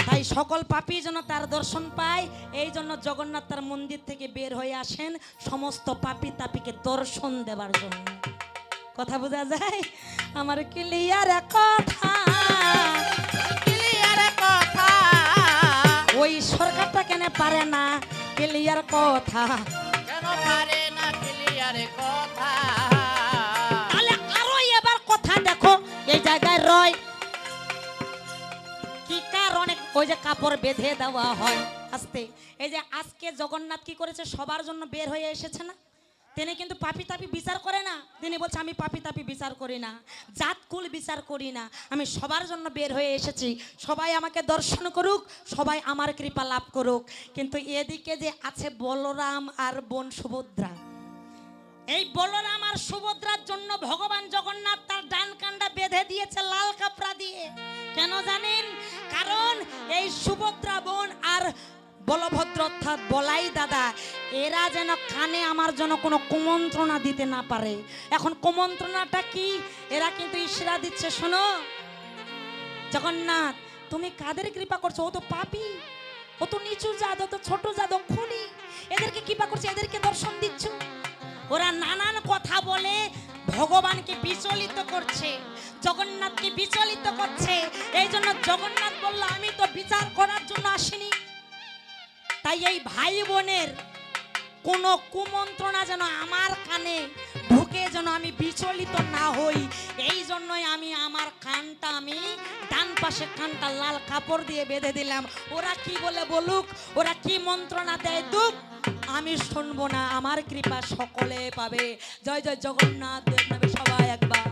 তাই সকল পাপী যেন তার দর্শন পায়, এই জন্য জগন্নাথ তার মন্দির থেকে বের হয়ে আসেন সমস্ত পাপী তাপীকে দর্শন দেবার জন্য। কথা বোঝা যায়? আমার ক্লিয়ার কথা, ক্লিয়ার কথা, ওই সরকারটা কেন পারে না ক্লিয়ার কথা? কেন পারে না ক্লিয়ার কথা? তাহলে আরো এবার কথা দেখো এই জায়গায় রয় কি কারণে ওই যে কাপড় বেঁধে দেওয়া হয় আস্তে। এই যে আজকে জগন্নাথ কি করেছে? সবার জন্য বের হয়ে এসেছে না? তিনি কিন্তু পাপী তাপী বিচার করে না। তিনি বলছে আমি পাপী তাপী বিচার করি না, জাত কুল বিচার করি না, আমি সবার জন্য বের হয়ে এসেছি, সবাই আমাকে দর্শন করুক, সবাই আমার কৃপা লাভ করুক। কিন্তু এদিকে যে আছে বলরাম আর বোন সুভদ্রা, এই বলরাম আর সুভদ্রার জন্য ভগবান জগন্নাথ তার ডান কান্ডা বেঁধে দিয়েছে লাল কাপড়া দিয়ে। কেন জানেন? কারণ এই সুভদ্রা বোন আর বলভদ্র অর্থাৎ বলাই দাদা, এরা যেন কানে আমার জন্য কোনো কুমন্ত্রণা দিতে না পারে। এখন কুমন্ত্রণাটা কি? এরা কিন্তু ইশারা দিচ্ছে, শোনো জগন্নাথ তুমি কাদের কৃপা করছো? ও তো পাপী, ও তো নিচু জাত, ও তো ছোট জাত, খুনি, এদেরকে কৃপা করছে, এদেরকে দর্শন দিচ্ছ। ওরা নানান কথা বলে ভগবানকে বিচলিত করছে, জগন্নাথকে বিচলিত করছে। এই জন্য জগন্নাথ বলল আমি তো বিচার করার জন্য আসিনি। তাই এই ভাই বোনের কোনো কুমন্ত্রণা যেন আমার কানে ঢুকে যেন আমি বিচলিত না হই, এই জন্যই আমি আমার কানটা আমি ডান পাশে কানটা লাল কাপড় দিয়ে বেঁধে দিলাম। ওরা কি বলে বলুক, ওরা কি মন্ত্রণা দেয় দুঃখ, আমি শুনবো না, আমার কৃপা সকলে পাবে। জয় জয় জগন্নাথ দেব নেবে সবাই একবার।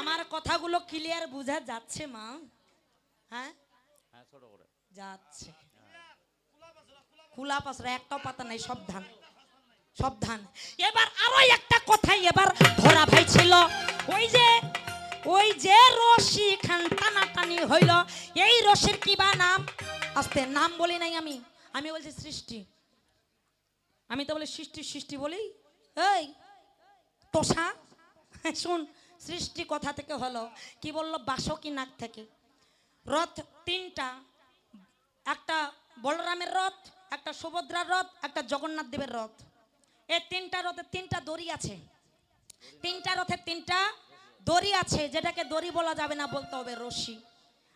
আমার কথাগুলো ক্লিয়ার বোঝা যাচ্ছে মা? হ্যাঁ যাচ্ছে। খোলা পাশরা একটাও পাতা নাই, সব ধান, সব ধান। এবার আরো একটা কথাই এবার ধরা ভাই ছিল, ওই যে রশি খান টানাটানি হইল, এই রশির কি বা নাম? আস্তে নাম বলি নাই আমি বলছি সৃষ্টি। আমি তো বলি সৃষ্টি সৃষ্টি বলি। এই তোষা শুন, সৃষ্টি কথা থেকে হলো, কি বললো? বাসকী নাগ থেকে। রথ তিনটা, একটা বলরামের রথ, একটা সুভদ্রার রথ, একটা জগন্নাথ দেবের রথ। এই তিনটা রথে তিনটা দড়ি আছে, তিনটা রথে তিনটা দড়ি আছে, যেটাকে দড়ি বলা যাবে না, বলতে হবে রশি।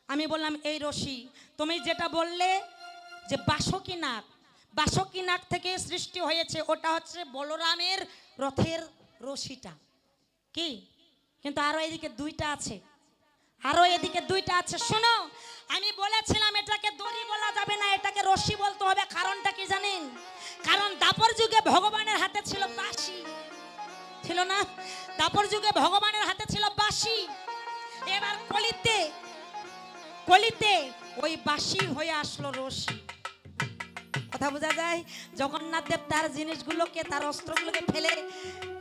আমি বললাম এই রশি, তুমি যেটা বললে যে বাসকী নাগ, বাসকি নাগ থেকে সৃষ্টি হয়েছে, ওটা হচ্ছে বলরামের রথের রশিটা। কি কিন্তু আরো এদিকে দুইটা আছে, আরো এদিকে দুইটা আছে। শোনো, আমি বলেছিলাম এটাকে দড়ি বলা যাবে না, এটাকে রশি বলতে হবে। কারণটা কি জানেন? কারণ দাপর যুগে ভগবানের হাতে ছিল বাঁশি, ছিল না? দাপর যুগে ভগবানের হাতে ছিল বাঁশি। এবার কলিতে কলিতে ওই বাঁশি হয়ে আসলো রশি। কথা বোঝা যায়? জগন্নাথ দেব তার জিনিসগুলোকে, তার অস্ত্রগুলোকে ফেলে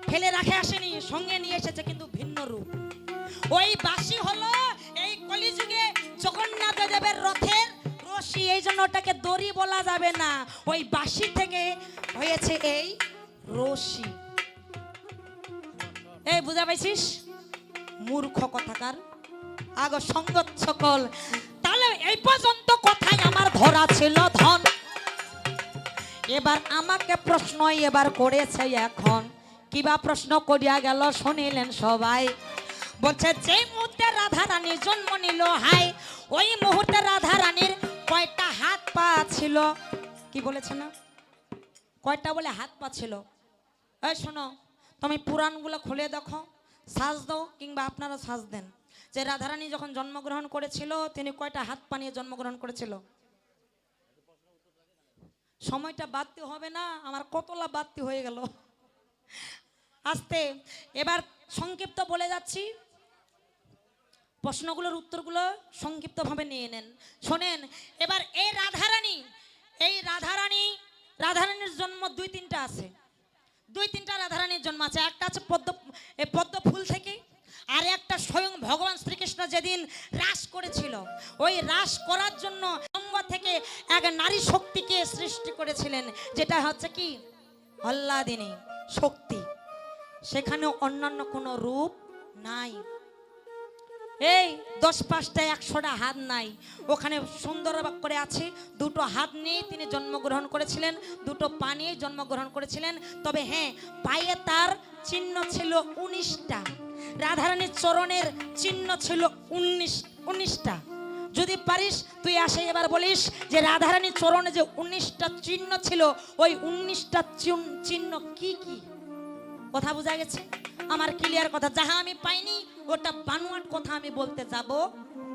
ফেলে রাখে আসেনি, সঙ্গে নিয়ে এসেছে কিন্তু ভিন্ন রূপ। ওই বাঁশি হলো এই কলিযুগে জগন্নাথ দেবের রথের রশি, এই জন্য ওটাকে দড়ি বলা যাবে না, ওই বাঁশি থেকে হয়েছে এই রশি। এই বুঝা পাইছিস? মূর্খ কথাকার, আগো সঙ্গত সকল। তাহলে এই পর্যন্ত কথাই আমার ধরা ছিল ধন। এবার আমাকে প্রশ্ন এবার করেছে এখন, কিবা প্রশ্ন করিয়া গেল শুনিলেন সবাই। বলছে যে মুহূর্তে রাধা রানীর জন্ম নিল হাই, ওই মুহূর্তে রাধা রানীর কয়টা হাত পা ছিল? কি বলেছে না? কয়টা বলে হাত পা ছিল? এই শোনো, তুমি পুরাণগুলো খুলে দেখো, সাজ দাও কিংবা আপনারা সাজ দেন যে রাধারানী যখন জন্মগ্রহণ করেছিল তিনি কয়টা হাত পা নিয়ে জন্মগ্রহণ করেছিল। সময়টা বাড়তি হবে না, আমার কতলা বাড়তি হয়ে গেল আস্তে। এবার সংক্ষিপ্ত বলে যাচ্ছি, প্রশ্নগুলোর উত্তরগুলো সংক্ষিপ্তভাবে নিয়ে নেন। শোনেন, এবার এই রাধারানীর জন্ম দুই তিনটা আছে, দুই তিনটা রাধারানীর জন্ম আছে। একটা আছে পদ্ম ফুল থেকে, আর একটা স্বয়ং ভগবান শ্রীকৃষ্ণ যেদিন রাস করেছিল, ওই রাস করার জন্য অঙ্গ থেকে এক নারী শক্তিকে সৃষ্টি করেছিলেন, যেটা হচ্ছে কি হল্লাদিনী শক্তি। সেখানে অন্যান্য কোনো রূপ নাই। এই 10-5টা 100টা হাত নাই, ওখানে সুন্দর করে আছে। দুটো হাত নিয়ে তিনি জন্মগ্রহণ করেছিলেন, দুটো পা নিয়ে জন্মগ্রহণ করেছিলেন। তবে হ্যাঁ, পায়ে তার চিহ্ন ছিল 19টা, রাধারানীর চরণের চিহ্ন ছিল 19টা। যদি পারিস তুই আসে এবার বলিস যে রাধারানীর চরণে যে 19টা চিহ্ন ছিল, ওই 19টা চিহ্ন কি কি? কথা বোঝা গেছে? আমার ক্লিয়ার কথা। যাহা আমি পাইনি ওটা বানোয়াট কথা আমি বলতে যাব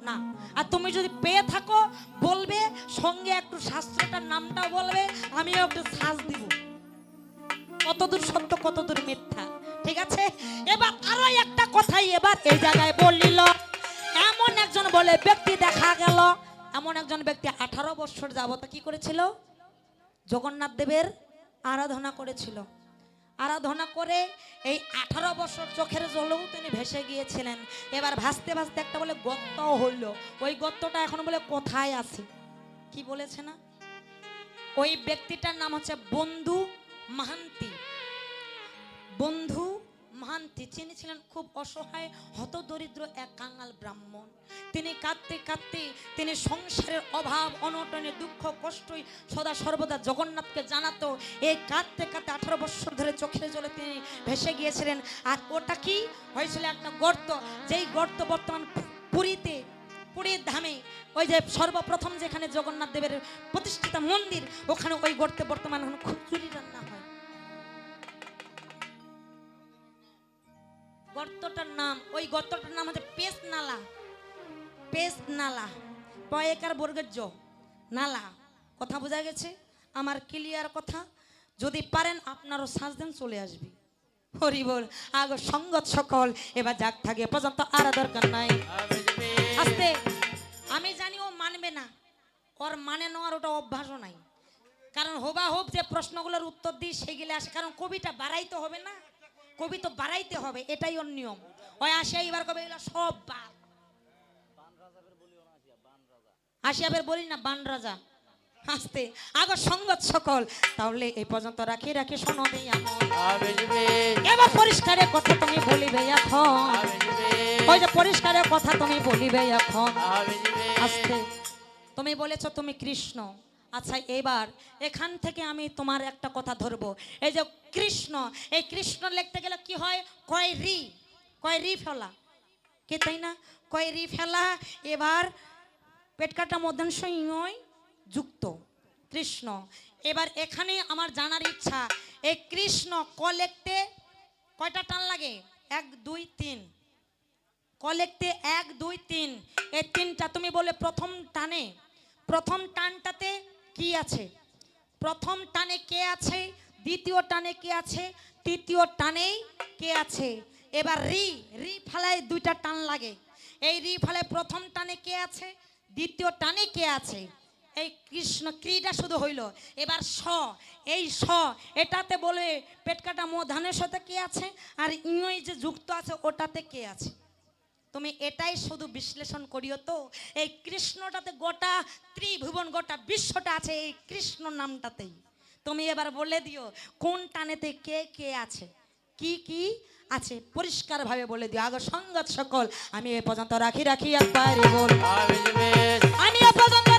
না। আর তুমি যদি পেয়ে থাকো বলবে, সঙ্গে একটু শাস্ত্রটার নামটাও বলবে, আমিও একটু সাজ দিব, কতদূর সত্য কতদূর মিথ্যা। ঠিক আছে? এবার আরো একটা কথাই এবার এই জায়গায় বলিল। এমন একজন বলে ব্যক্তি দেখা গেল, এমন একজন ব্যক্তি 18 বছর যাবত কি করেছিল? জগন্নাথ দেবের আরাধনা করেছিল। আরাধনা করে এই 18 বছর চোখের জলেও তিনি ভেসে গিয়েছিলেন। এবার ভাসতে ভাসতে একটা বলে গর্ত হইল, ওই গর্তটা এখন বলে কোথায় আছে? কি বলেছে না? ওই ব্যক্তিটার নাম হচ্ছে বন্ধু মাহান্তি। বন্ধু মাহান্তি তিনি ছিলেন খুব অসহায় হতদরিদ্র এক কাঙাল ব্রাহ্মণ। তিনি কাঁদতে কাঁদতে তিনি সংসারের অভাব অনটনে দুঃখ কষ্টই সদা সর্বদা জগন্নাথকে জানাতো। এই কাঁদতে কাঁদতে 18 বছর ধরে চোখের জলে তিনি ভেসে গিয়েছিলেন। আর ওটা কি হয়েছিল? একটা গর্ত, যেই গর্ত বর্তমান পুরীর ধামে, ওই যে সর্বপ্রথম যেখানে জগন্নাথ দেবের প্রতিষ্ঠিত মন্দির, ওখানে ওই গর্তে বর্তমান এখন খিচুড়ি রান্না হয়। ওই গর্তটার নাম হচ্ছে পেস নালা, পয়েকার বর্গের নালা। কথা বোঝা গেছে? আমার ক্লিয়ার কথা। যদি পারেন আপনারও সাজ দেন, চলে আসবি। হরি বল। আগো সঙ্গত সকল, এবার যাক থাকে পর্যন্ত আর দরকার নাই। আস্তে, আমি জানি ও মানবে না, ওর মানে নেওয়ার ওটা অভ্যাসও নাই। কারণ হোবাহুব যে প্রশ্নগুলোর উত্তর দিই সেগুলো আসে, কারণ কবিটা বাড়াইতে হবে না, কবি তো বাড়াইতে হবে, এটাই ওর নিয়ম। ওই আসে এইবার কবে এগুলো সব বাদ। আসিয়াবের বলি না, বান রাজা। হাসতে আগো সঙ্গত সকল, তাহলে এই পর্যন্ত রাখি শোনো দেই এবার পরিষ্কারের কথা তুমি বলিবে এখন, ওই যে পরিষ্কারের কথা তুমি বলিবে এখন। আস্তে, তুমি বলেছ তুমি কৃষ্ণ। আচ্ছা, এবার এখান থেকে আমি তোমার একটা কথা ধরবো। এই যে কৃষ্ণ, এই কৃষ্ণ লিখতে গেলে কি হয়? কয় রি ফেলা, কে তাই না? কয় রি ফেলা। এবার পেট কাটা মধ্যাংশ যুক্ত কৃষ্ণ। এবার এখানে আমার জানার ইচ্ছা, এই কৃষ্ণ কলেক্টে কয়টা টান লাগে? 1 2 3। কলেক্টে 1 2 3, এই তিনটা। তুমি বলে প্রথম টানে, প্রথম টানটাতে কি আছে? প্রথম টানে কে আছে? দ্বিতীয় টানে কে আছে? তৃতীয় টানেই কে আছে? এবার রি রি ফালায় 2টা টান লাগে। এই রি ফালায় প্রথম টানে কে আছে? দ্বিতীয় টানে কে আছে? এই কৃষ্ণ ক্রিটা শুধু হইল। এবার স, এই স এটাতে বলে পেট কাটা ধানের সাথে কে আছে, আর ইংই যে যুক্ত আছে ওটাতে কে আছে? তুমি এটাই শুধু বিশ্লেষণ করিও তো। এই কৃষ্ণটাতে গোটা ত্রিভুবন, গোটা বিশ্বটা আছে এই কৃষ্ণ নামটাতেই। তুমি এবার বলে দিও কোন টানেতে কে কে আছে, কি কি আছে, পরিষ্কারভাবে বলে দিও। আগে সঙ্গত সকল আমি এ পর্যন্ত রাখি একবার বল, আমি এ পর্যন্ত